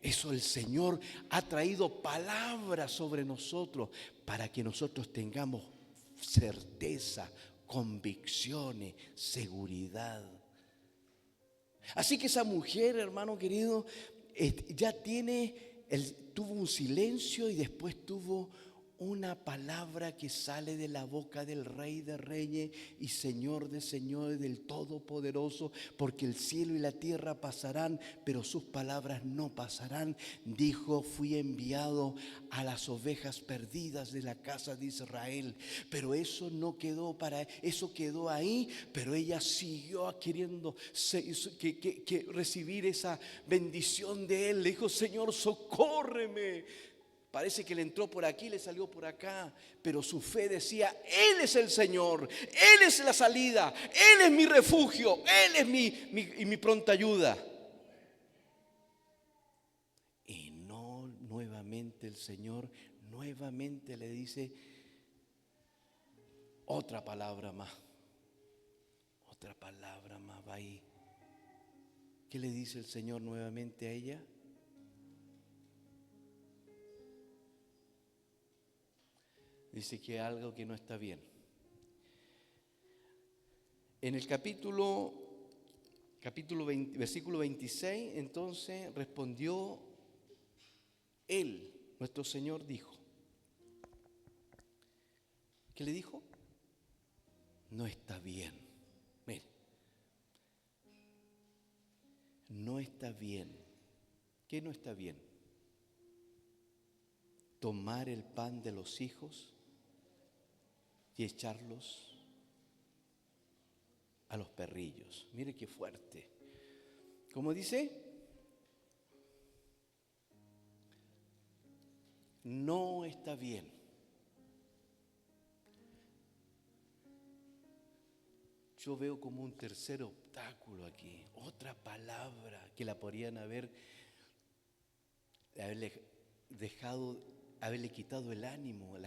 Speaker 1: Eso el Señor ha traído palabras sobre nosotros para que nosotros tengamos certeza, convicciones, seguridad. Así que esa mujer, hermano querido, ya tuvo un silencio y después tuvo una palabra que sale de la boca del Rey de Reyes y Señor de Señores, del Todopoderoso, porque el cielo y la tierra pasarán, pero sus palabras no pasarán. Dijo, fui enviado a las ovejas perdidas de la casa de Israel. Pero eso no quedó eso quedó ahí, pero ella siguió queriendo que recibir esa bendición de él. Le dijo, Señor, socórreme. Parece que le entró por aquí, le salió por acá, pero su fe decía, Él es el Señor, Él es la salida, Él es mi refugio, Él es mi pronta ayuda. Y no, nuevamente el Señor nuevamente le dice otra palabra más va ahí. ¿Qué le dice el Señor nuevamente a ella? Dice que algo que no está bien. En el capítulo 20, versículo 26, entonces respondió él, nuestro Señor dijo. ¿Qué le dijo? No está bien. Mire, no está bien. ¿Qué no está bien? tomar el pan de los hijos y echarlos a los perrillos. Mire qué fuerte. ¿Cómo dice? No está bien. Yo veo como un tercer obstáculo aquí, otra palabra que la podrían haberle quitado el ánimo,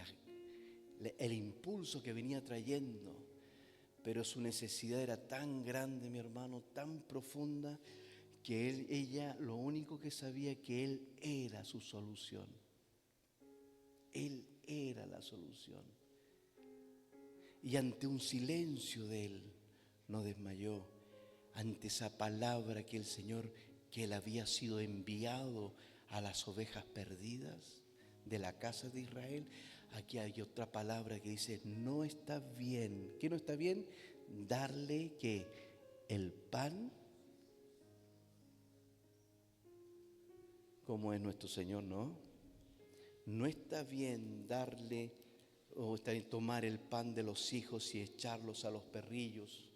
Speaker 1: el impulso que venía trayendo. Pero su necesidad era tan grande, mi hermano, tan profunda, que ella lo único que sabía que Él era su solución. Él era la solución. Y ante un silencio de Él, no desmayó. Ante esa palabra que el Señor, que Él había sido enviado a las ovejas perdidas de la casa de Israel. Aquí hay otra palabra que dice, no está bien. ¿Qué no está bien? Darle que el pan, como es nuestro Señor, ¿no? No está bien darle o tomar el pan de los hijos y echarlos a los perrillos.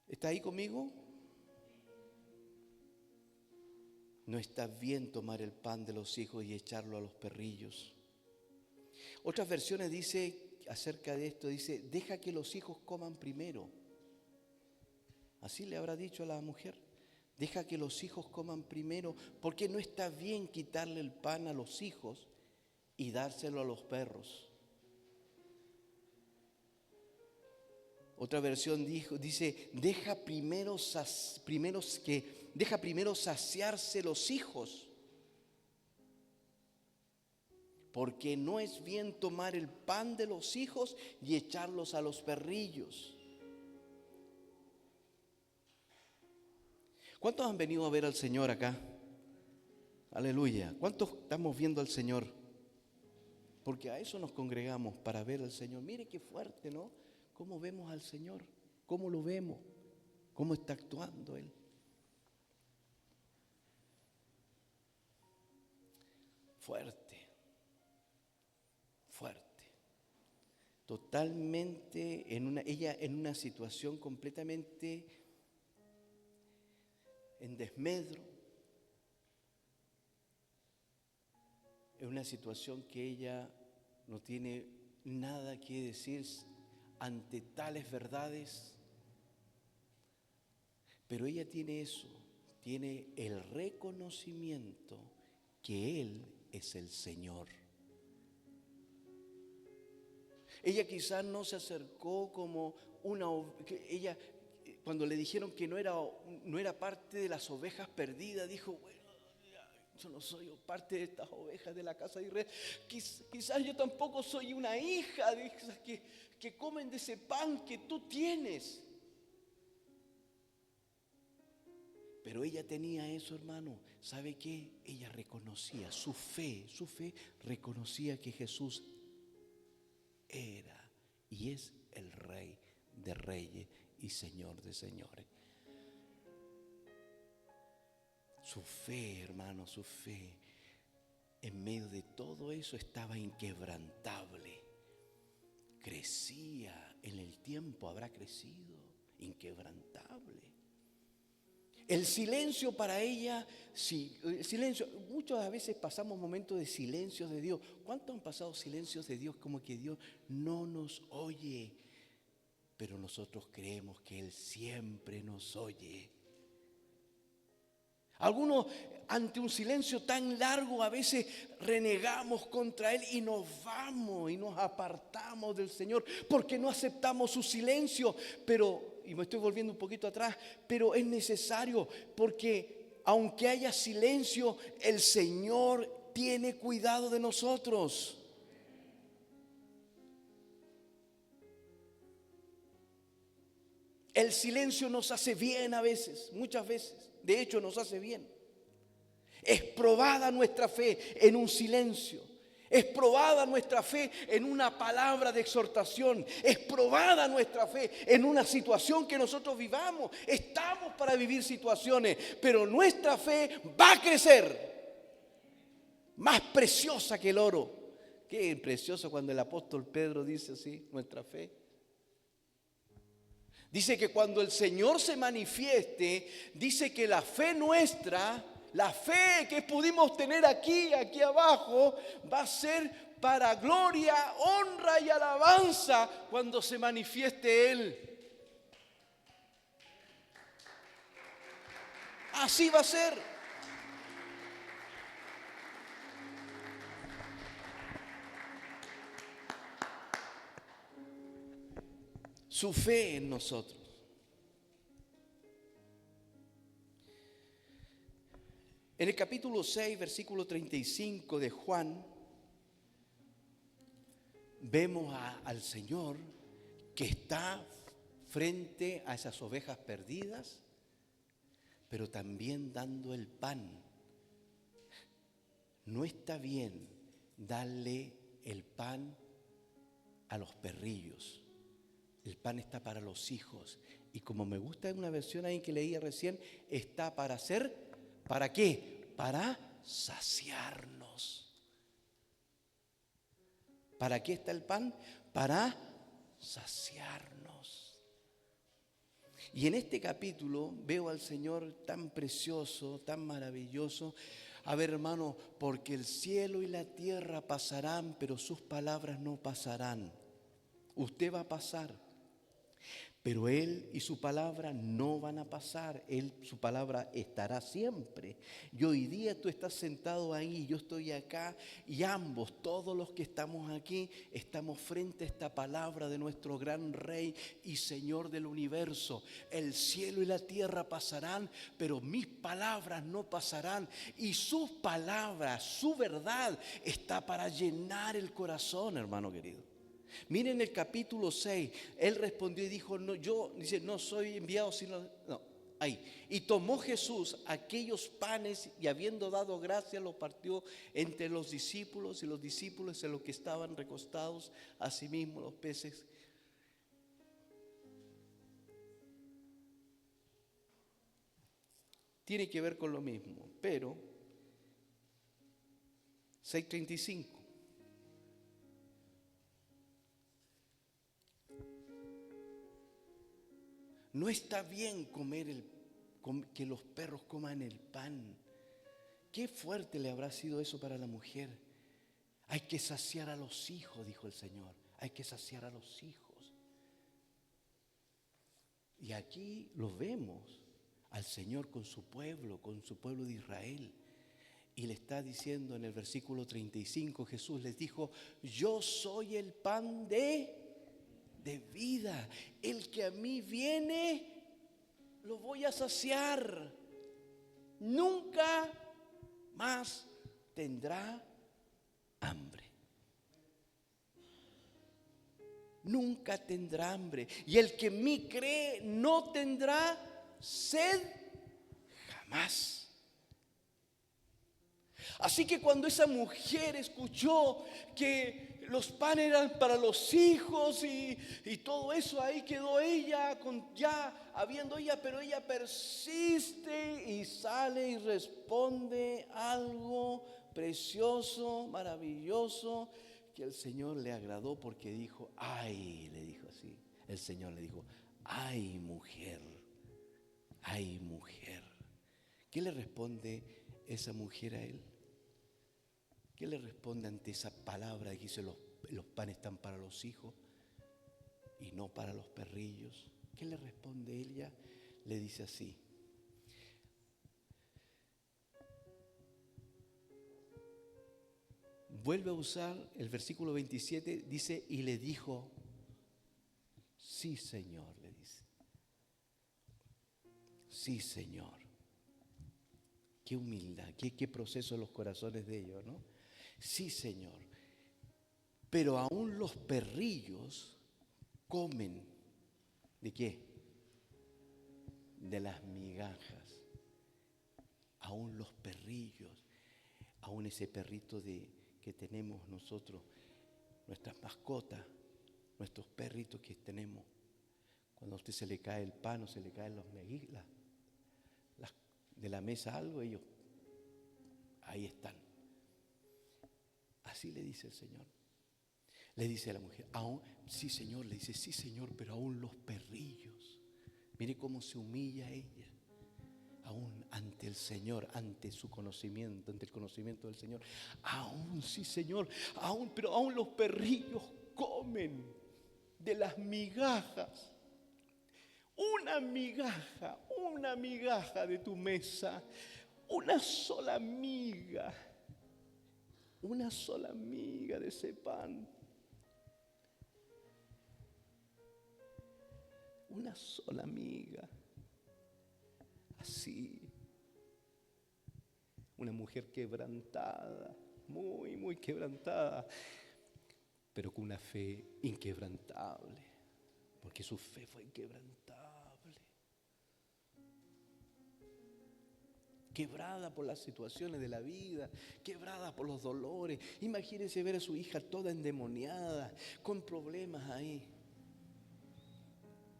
Speaker 1: ¿Está ahí conmigo? No está bien tomar el pan de los hijos y echarlo a los perrillos. Otras versiones dice acerca de esto, dice, deja que los hijos coman primero. Así le habrá dicho a la mujer, deja que los hijos coman primero, porque no está bien quitarle el pan a los hijos y dárselo a los perros. Otra versión dice, deja primero saciarse los hijos, porque no es bien tomar el pan de los hijos y echarlos a los perrillos. ¿Cuántos han venido a ver al Señor acá? Aleluya. ¿Cuántos estamos viendo al Señor? Porque a eso nos congregamos, para ver al Señor. Mire qué fuerte, ¿no? ¿Cómo vemos al Señor? ¿Cómo lo vemos? ¿Cómo está actuando Él? Fuerte, fuerte. Totalmente, ella en una situación completamente en desmedro. En una situación que ella no tiene nada que decir ante tales verdades, pero ella tiene eso, tiene el reconocimiento que Él es el Señor. Ella quizás no se acercó como ella, cuando le dijeron que no era parte de las ovejas perdidas, dijo, bueno, yo no soy parte de estas ovejas de la casa de Israel. Quizás yo tampoco soy una hija de esas que comen de ese pan que tú tienes. Pero ella tenía eso, hermano. ¿Sabe qué? Ella reconocía su fe reconocía que Jesús era y es el Rey de reyes y Señor de señores. Su fe, hermano, su fe, en medio de todo eso estaba inquebrantable. Crecía en el tiempo, habrá crecido, inquebrantable. El silencio para ella, sí, el silencio, muchas veces pasamos momentos de silencio de Dios. ¿Cuántos han pasado silencios de Dios como que Dios no nos oye? Pero nosotros creemos que Él siempre nos oye. Algunos ante un silencio tan largo a veces renegamos contra Él y nos vamos y nos apartamos del Señor porque no aceptamos su silencio. Pero, y me estoy volviendo un poquito atrás, pero es necesario porque aunque haya silencio, el Señor tiene cuidado de nosotros. El silencio nos hace bien a veces, muchas veces. De hecho, nos hace bien. Es probada nuestra fe en un silencio. Es probada nuestra fe en una palabra de exhortación. Es probada nuestra fe en una situación que nosotros vivamos. Estamos para vivir situaciones, pero nuestra fe va a crecer. Más preciosa que el oro. Qué precioso cuando el apóstol Pedro dice así, nuestra fe. Dice que cuando el Señor se manifieste, dice que la fe nuestra, la fe que pudimos tener aquí abajo, va a ser para gloria, honra y alabanza cuando se manifieste Él. Así va a ser. Su fe en nosotros. En el capítulo 6, versículo 35 de Juan, vemos al Señor que está frente a esas ovejas perdidas, pero también dando el pan. No está bien darle el pan a los perrillos. El pan está para los hijos. Y como me gusta en una versión ahí que leía recién, está para hacer, ¿para qué? Para saciarnos. ¿Para qué está el pan? Para saciarnos. Y en este capítulo veo al Señor tan precioso, tan maravilloso. A ver, hermano, porque el cielo y la tierra pasarán, pero sus palabras no pasarán. Usted va a pasar, pero Él y su palabra no van a pasar. Su palabra estará siempre. Y hoy día tú estás sentado ahí, yo estoy acá, y ambos, todos los que estamos aquí, estamos frente a esta palabra de nuestro gran Rey y Señor del universo. El cielo y la tierra pasarán, pero mis palabras no pasarán. Y sus palabras, su verdad, está para llenar el corazón, hermano querido. Miren el capítulo 6, él respondió y dijo, no, no soy enviado sino, no, ahí. Y tomó Jesús aquellos panes y habiendo dado gracias los partió entre los discípulos y los discípulos en los que estaban recostados, asimismo los peces. Tiene que ver con lo mismo, pero 6:35. No está bien que los perros coman el pan. Qué fuerte le habrá sido eso para la mujer. Hay que saciar a los hijos, dijo el Señor. Hay que saciar a los hijos. Y aquí lo vemos al Señor con su pueblo de Israel. Y le está diciendo en el versículo 35, Jesús les dijo, yo soy el pan de vida. El que a mí viene, lo voy a saciar. Nunca más tendrá hambre. Nunca tendrá hambre. Y el que en mí cree no tendrá sed jamás. Así que cuando esa mujer escuchó que los panes eran para los hijos y todo eso, ahí quedó ella, pero ella persiste y sale y responde algo precioso, maravilloso, que el Señor le agradó porque dijo, ay, le dijo así, el Señor le dijo, ay mujer, ay mujer. ¿Qué le responde esa mujer a él? ¿Qué le responde ante esa palabra que dice los panes están para los hijos y no para los perrillos? ¿Qué le responde ella? Le dice así. Vuelve a usar el versículo 27, dice, y le dijo, sí Señor, le dice. Sí Señor. Qué humildad, qué proceso en los corazones de ellos, ¿no? Sí, Señor. Pero aún los perrillos comen, ¿de qué? De las migajas. Aún los perrillos, aún ese perrito que tenemos nosotros, nuestras mascotas, nuestros perritos que tenemos. Cuando a usted se le cae el pan o se le caen los mejillas de la mesa algo, ellos ahí están. Así le dice el Señor. Le dice a la mujer, aún, sí Señor, le dice, sí Señor, pero aún los perrillos. Mire cómo se humilla ella. Aún ante el Señor, ante su conocimiento, ante el conocimiento del Señor. Aún, sí Señor, aún, pero aún los perrillos comen de las migajas. Una migaja de tu mesa, una sola miga de ese pan. Una sola miga. Así, una mujer quebrantada, muy quebrantada, pero con una fe inquebrantable, porque su fe fue inquebrantable. Quebrada por las situaciones de la vida, quebrada por los dolores. Imagínense ver a su hija toda endemoniada, con problemas ahí.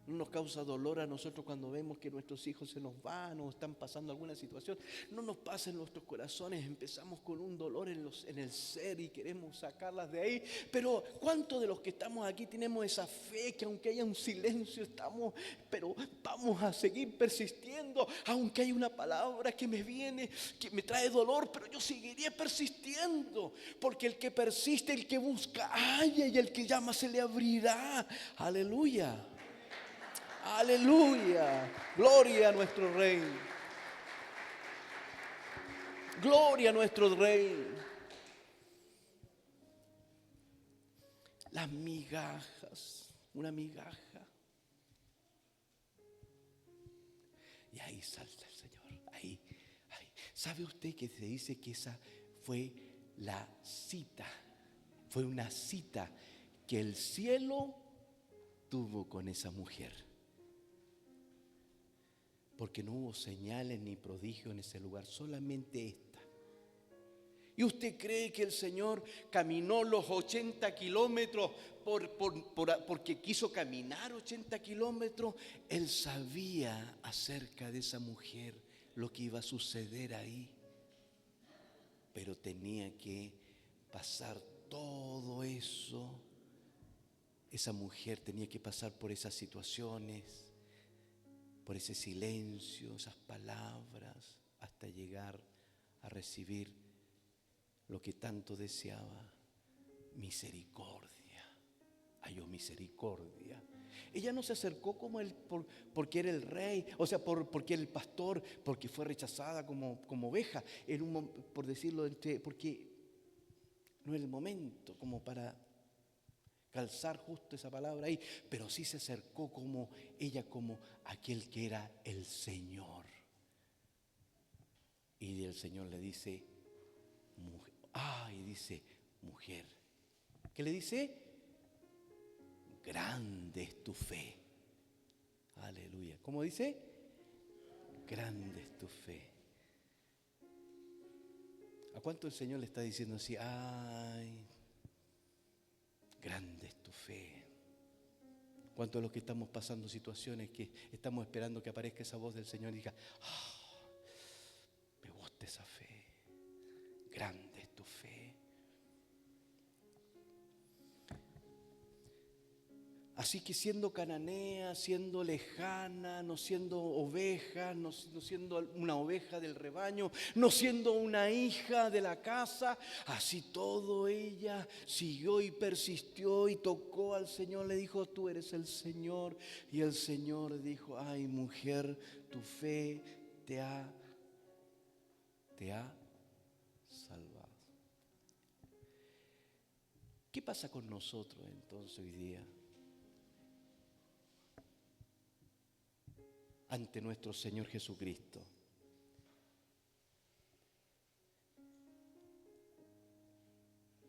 Speaker 1: No nos causa dolor a nosotros cuando vemos que nuestros hijos se nos van o están pasando alguna situación. No nos pasa en nuestros corazones. Empezamos con un dolor en el ser y queremos sacarlas de ahí. Pero ¿cuántos de los que estamos aquí tenemos esa fe que aunque haya un silencio pero vamos a seguir persistiendo? Aunque hay una palabra que me viene, que me trae dolor, pero yo seguiré persistiendo. Porque el que persiste, el que busca, halla, y el que llama se le abrirá. Aleluya. Aleluya, gloria a nuestro Rey. Gloria a nuestro Rey. Las migajas, una migaja. Y ahí salta el Señor, ahí. ¿Sabe usted que se dice que esa fue la cita? Fue una cita que el cielo tuvo con esa mujer. Porque no hubo señales ni prodigios en ese lugar, solamente esta. ¿Y usted cree que el Señor caminó los 80 kilómetros porque quiso caminar 80 kilómetros? Él sabía acerca de esa mujer lo que iba a suceder ahí. Pero tenía que pasar todo eso. Esa mujer tenía que pasar por esas situaciones, por ese silencio, esas palabras, hasta llegar a recibir lo que tanto deseaba: misericordia. Halló misericordia. Ella no se acercó como él porque era el rey, o sea, porque era el pastor, porque fue rechazada como oveja, por decirlo, porque no es el momento como para calzar justo esa palabra ahí, pero sí se acercó como ella, como aquel que era el Señor. Y el Señor le dice, mujer. ¿Qué le dice? Grande es tu fe. Aleluya. ¿Cómo dice? Grande es tu fe. ¿A cuánto el Señor le está diciendo así? Ay, grande es tu fe. ¿Cuántos de los que estamos pasando situaciones que estamos esperando que aparezca esa voz del Señor y diga, me gusta esa fe, grande es tu fe? Así que siendo cananea, siendo lejana, no siendo oveja, no siendo una oveja del rebaño, no siendo una hija de la casa, así todo ella siguió y persistió y tocó al Señor, le dijo, tú eres el Señor. Y el Señor dijo, ay mujer, tu fe te ha salvado. ¿Qué pasa con nosotros entonces hoy día? Ante nuestro Señor Jesucristo.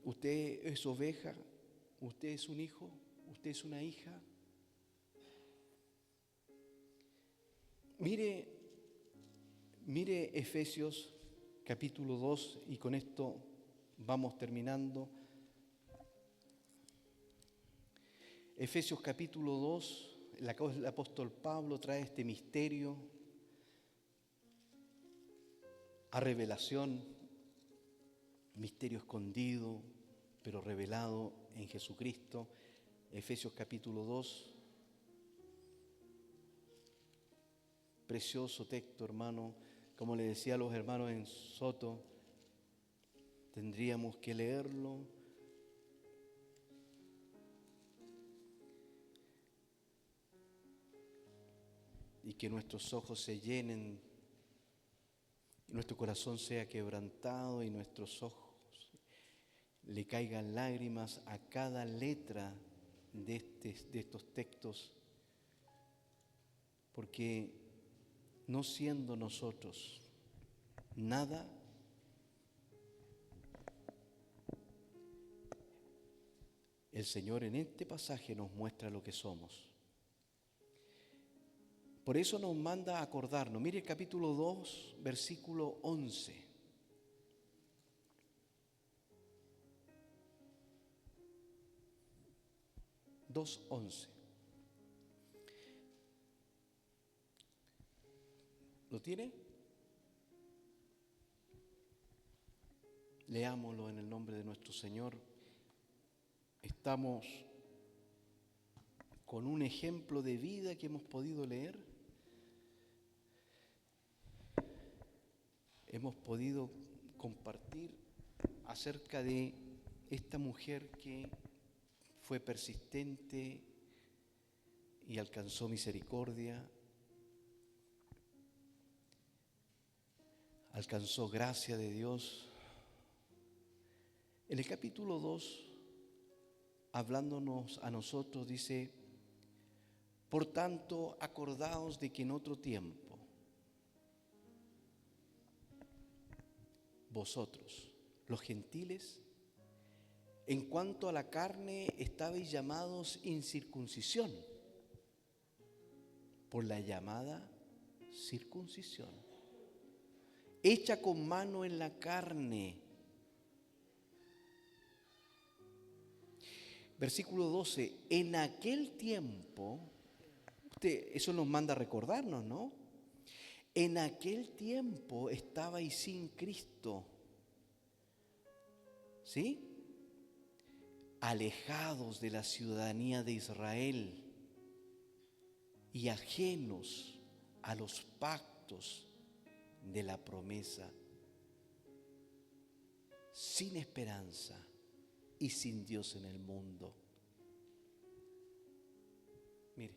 Speaker 1: Usted es oveja, usted es un hijo, usted es una hija. Mire Efesios capítulo 2, y con esto vamos terminando. Efesios capítulo 2, el apóstol Pablo trae este misterio a revelación, misterio escondido, pero revelado en Jesucristo. Efesios capítulo 2, precioso texto, hermano. Como le decía a los hermanos en Soto, tendríamos que leerlo. Y que nuestros ojos se llenen, y nuestro corazón sea quebrantado, y nuestros ojos le caigan lágrimas a cada letra de estos textos, porque no siendo nosotros nada, el Señor en este pasaje nos muestra lo que somos. Por eso nos manda a acordarnos. Mire el capítulo 2, versículo 11. ¿Lo tiene? Leámoslo en el nombre de nuestro Señor. Estamos con un ejemplo de vida que hemos podido leer. Hemos podido compartir acerca de esta mujer que fue persistente y alcanzó misericordia, alcanzó gracia de Dios. En el capítulo 2, hablándonos a nosotros, dice: por tanto, acordaos de que en otro tiempo vosotros, los gentiles, en cuanto a la carne, estabais llamados incircuncisión por la llamada circuncisión, hecha con mano en la carne. Versículo 12, en aquel tiempo, eso nos manda a recordarnos, ¿no? En aquel tiempo estabais sin Cristo, ¿sí? Alejados de la ciudadanía de Israel y ajenos a los pactos de la promesa, sin esperanza y sin Dios en el mundo. Mire,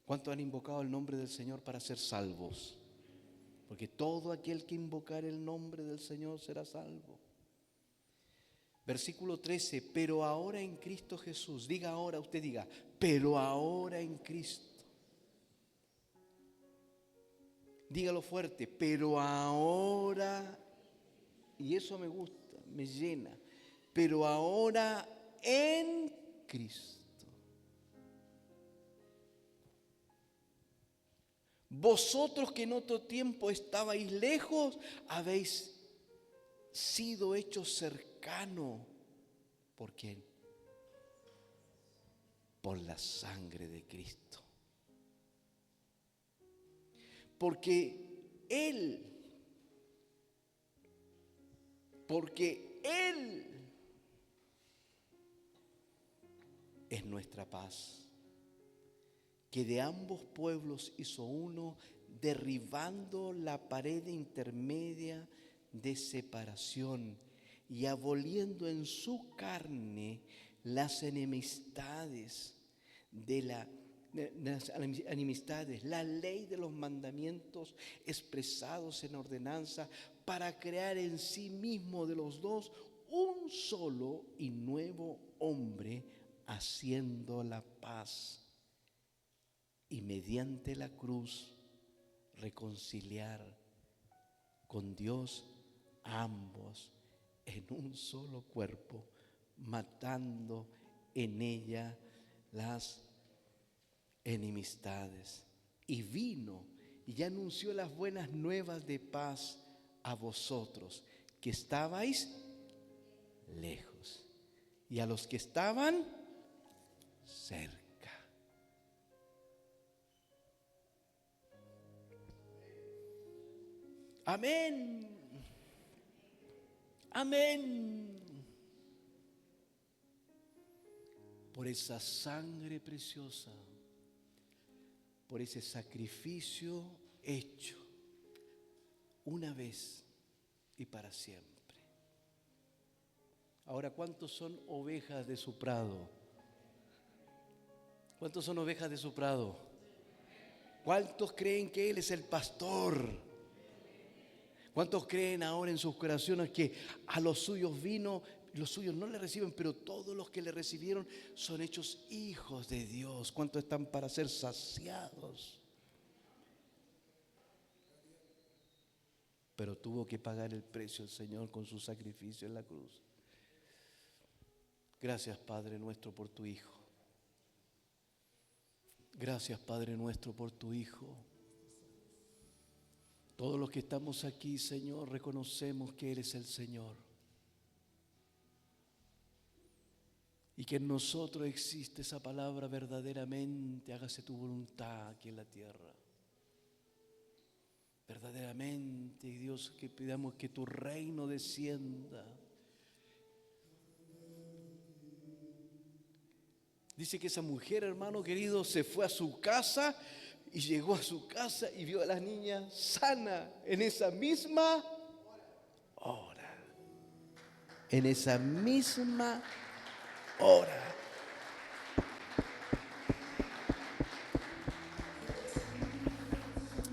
Speaker 1: ¿cuántos han invocado el nombre del Señor para ser salvos? Porque todo aquel que invocar el nombre del Señor será salvo. Versículo 13, pero ahora en Cristo Jesús. Diga ahora, usted diga, pero ahora en Cristo. Dígalo fuerte, pero ahora, y eso me gusta, me llena, pero ahora en Cristo. Vosotros que en otro tiempo estabais lejos, habéis sido hechos cercanos. ¿Por quién? Por la sangre de Cristo. Porque Él es nuestra paz, que de ambos pueblos hizo uno, derribando la pared intermedia de separación y aboliendo en su carne las enemistades la ley de los mandamientos expresados en ordenanza, para crear en sí mismo de los dos un solo y nuevo hombre, haciendo la paz, y mediante la cruz reconciliar con Dios a ambos en un solo cuerpo, matando en ella las enemistades. Y vino y anunció las buenas nuevas de paz a vosotros que estabais lejos y a los que estaban cerca. Amén. Amén. Por esa sangre preciosa, por ese sacrificio hecho una vez y para siempre. Ahora, ¿cuántos son ovejas de su prado? ¿Cuántos son ovejas de su prado? ¿Cuántos creen que Él es el pastor? ¿Cuántos creen ahora en sus corazones que a los suyos vino, los suyos no le reciben, pero todos los que le recibieron son hechos hijos de Dios? ¿Cuántos están para ser saciados? Pero tuvo que pagar el precio el Señor con su sacrificio en la cruz. Gracias, Padre nuestro, por tu Hijo. Gracias, Padre nuestro, por tu Hijo. Todos los que estamos aquí, Señor, reconocemos que eres el Señor y que en nosotros existe esa palabra verdaderamente, hágase tu voluntad aquí en la tierra. Verdaderamente, Dios, que pidamos que tu reino descienda. Dice que esa mujer, hermano querido, se fue a su casa y llegó a su casa y vio a la niña sana en esa misma hora. En esa misma hora.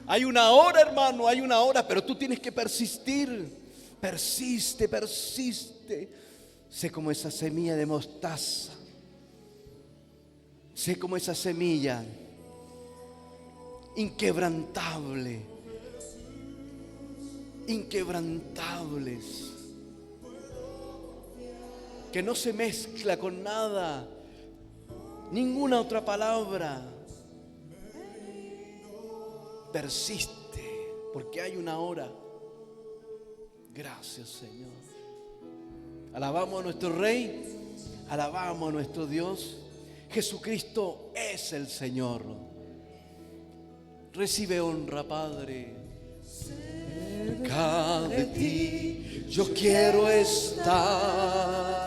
Speaker 1: Hay una hora, hermano, hay una hora, pero tú tienes que persistir. Persiste, persiste. Sé como esa semilla de mostaza. Sé como esa semilla inquebrantable. Inquebrantables. Que no se mezcla con nada. Ninguna otra palabra. Persiste, porque hay una hora. Gracias, Señor. Alabamos a nuestro Rey, alabamos a nuestro Dios. Jesucristo es el Señor. Recibe honra, Padre. Cerca de ti yo quiero estar.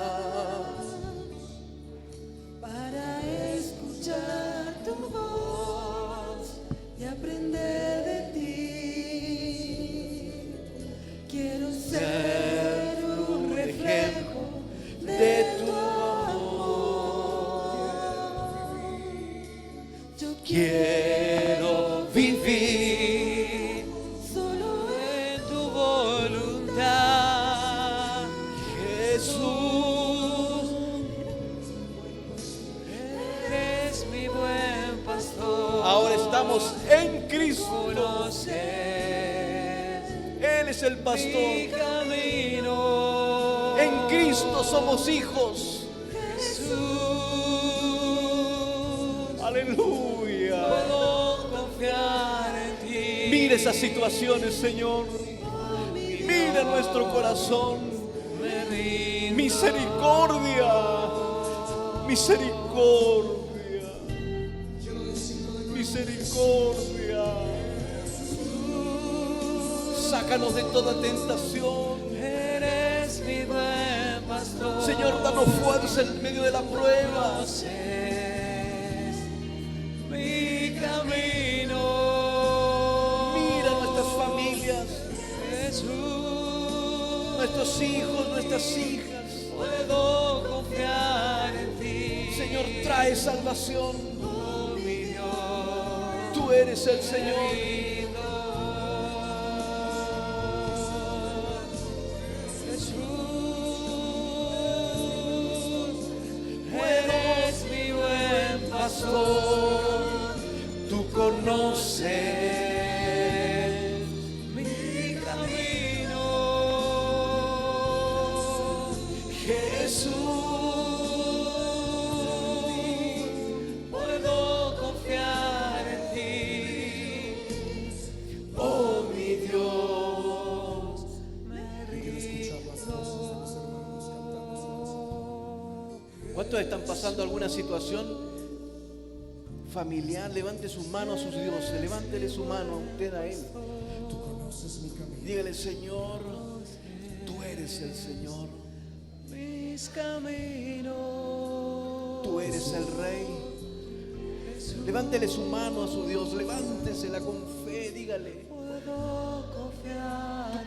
Speaker 1: Ser un reflejo de tu amor. Yo quiero vivir solo en tu voluntad, Jesús. Eres mi buen pastor. Ahora estamos en Cristo. Él es el pastor. Mi camino. En Cristo somos hijos. Jesús. Aleluya. Puedo confiar en ti. Mira esas situaciones, Señor. Mira nuestro corazón. Misericordia. Misericordia. Misericordia. Sácanos de toda tentación. Eres mi buen pastor. Señor, danos fuerza en medio de la prueba. Mi camino. Mira nuestras familias. Jesús. Nuestros hijos, nuestras hijas. Puedo confiar en ti. Señor, trae salvación. Oh, mi Dios. Tú eres el Señor. Tú conoces mi camino, Jesús. Puedo confiar en ti, oh mi Dios. ¿Cuántos están pasando alguna situación familiar? Levante sus manos a sus dioses, levántele su mano a usted, a Él. Dígale: Señor, tú eres el Señor. Mis caminos. Tú eres el Rey. Levántele su mano a su Dios, levántesela con fe, dígale: tú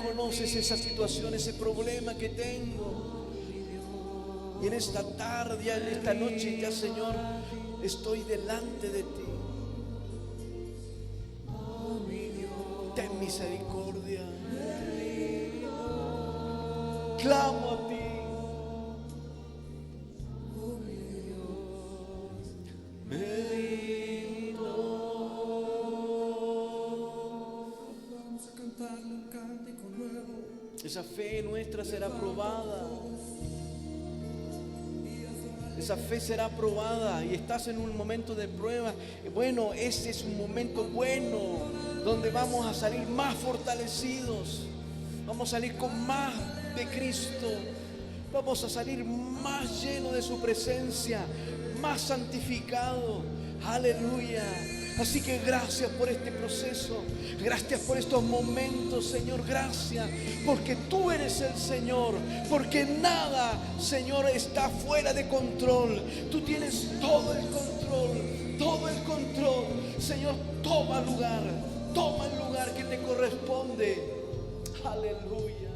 Speaker 1: conoces esa situación, ese problema que tengo. Y en esta tarde, en esta noche ya, Señor, estoy delante de ti. Ten misericordia. Clamo a ti. Esa fe nuestra será probada. Esa fe será probada y estás en un momento de prueba. Bueno, ese es un momento bueno donde vamos a salir más fortalecidos. Vamos a salir con más de Cristo. Vamos a salir más llenos de su presencia, más santificado. Aleluya. Así que gracias por este proceso. Gracias por estos momentos, Señor. Gracias porque tú eres el Señor. Porque nada, Señor, está fuera de control. Tú tienes todo el control. Todo el control. Señor, toma lugar. Toma el lugar que te corresponde. Aleluya.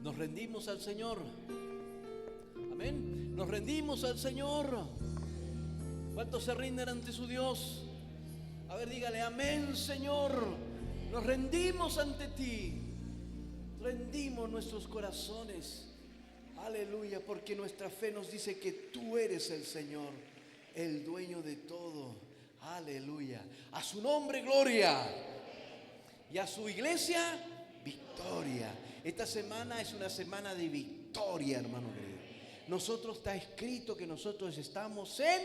Speaker 1: Nos rendimos al Señor. Amén. Nos rendimos al Señor. ¿Cuántos se rinden ante su Dios? A ver, dígale: amén, Señor. Nos rendimos ante ti. Rendimos nuestros corazones. Aleluya, porque nuestra fe nos dice que tú eres el Señor, el dueño de todo. Aleluya. A su nombre, gloria. Y a su iglesia, victoria. Esta semana es una semana de victoria, hermano querido. Nosotros, está escrito que nosotros estamos en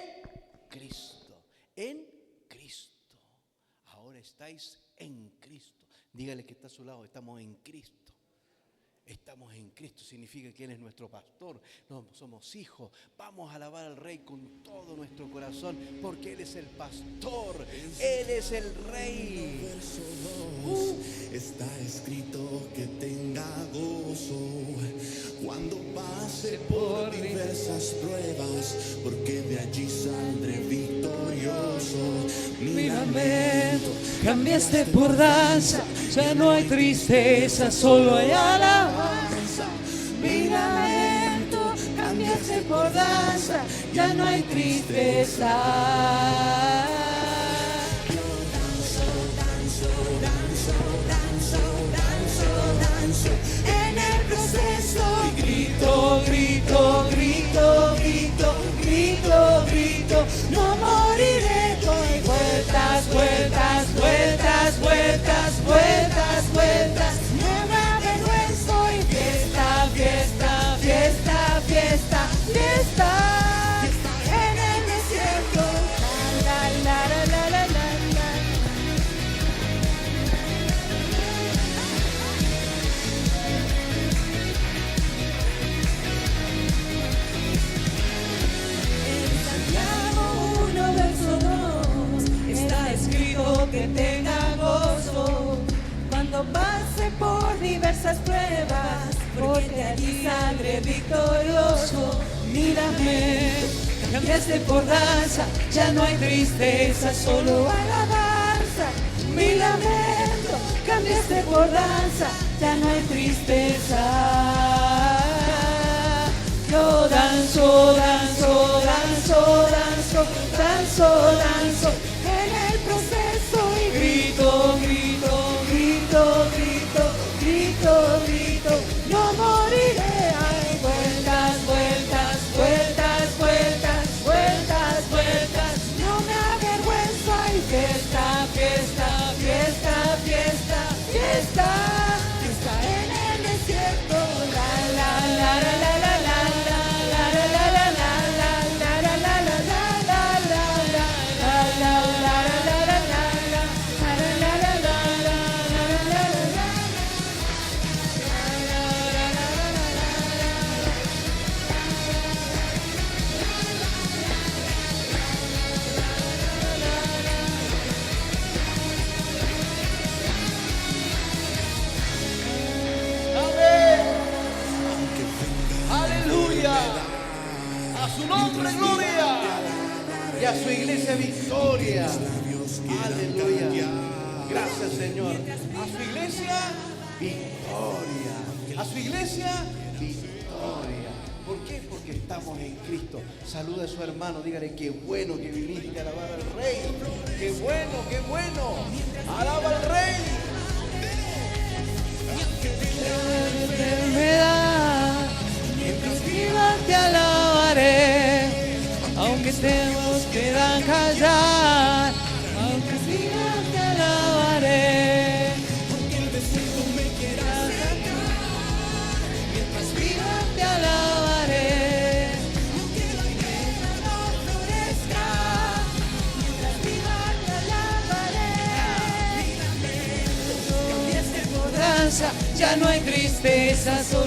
Speaker 1: Cristo. En Cristo. Ahora estáis en Cristo. Dígale que está a su lado: estamos en Cristo. Estamos en Cristo, significa que Él es nuestro pastor. No, somos hijos. Vamos a alabar al Rey con todo nuestro corazón, porque Él es el pastor, Él es el Rey.
Speaker 2: Verso 2, está escrito que tenga gozo cuando pase por diversas pruebas, porque de allí saldré victorioso.
Speaker 3: Mi lamento cambiaste por danza, ya no hay tristeza, solo hay alabanza. Mi lamento cambiaste por danza, ya no hay tristeza.
Speaker 2: Yo danzo en el proceso y grito,
Speaker 3: no moriré, doy vueltas, no me avergüenzo y fiesta, en el desierto, la. Que tenga gozo cuando pase por diversas pruebas, porque allí saldré victorioso. Mírame, cambiaste por danza, ya no hay tristeza, solo alabanza. Mi lamento, cambiaste por danza, ya no hay tristeza. Yo danzo en el proceso y grito, no moriré. Hay vueltas, no me avergüenzo, hay fiesta.
Speaker 1: a su iglesia victoria. Aleluya. Gracias, Señor. A su iglesia victoria. A su iglesia victoria. ¿Por qué? Porque estamos en Cristo. Saluda a su hermano, dígale qué bueno que viniste a alabar al Rey. Qué bueno, qué bueno. Alaba al Rey.
Speaker 3: Enfermedad, mientras viva te alabaré, aunque estemos quieran callar, aunque viva te alabaré, aunque el desierto me quiera sacar, mientras viva te alabaré, aunque la tierra no florezca, mientras viva te alabaré, cambiaste por danza, ya no hay tristeza, solo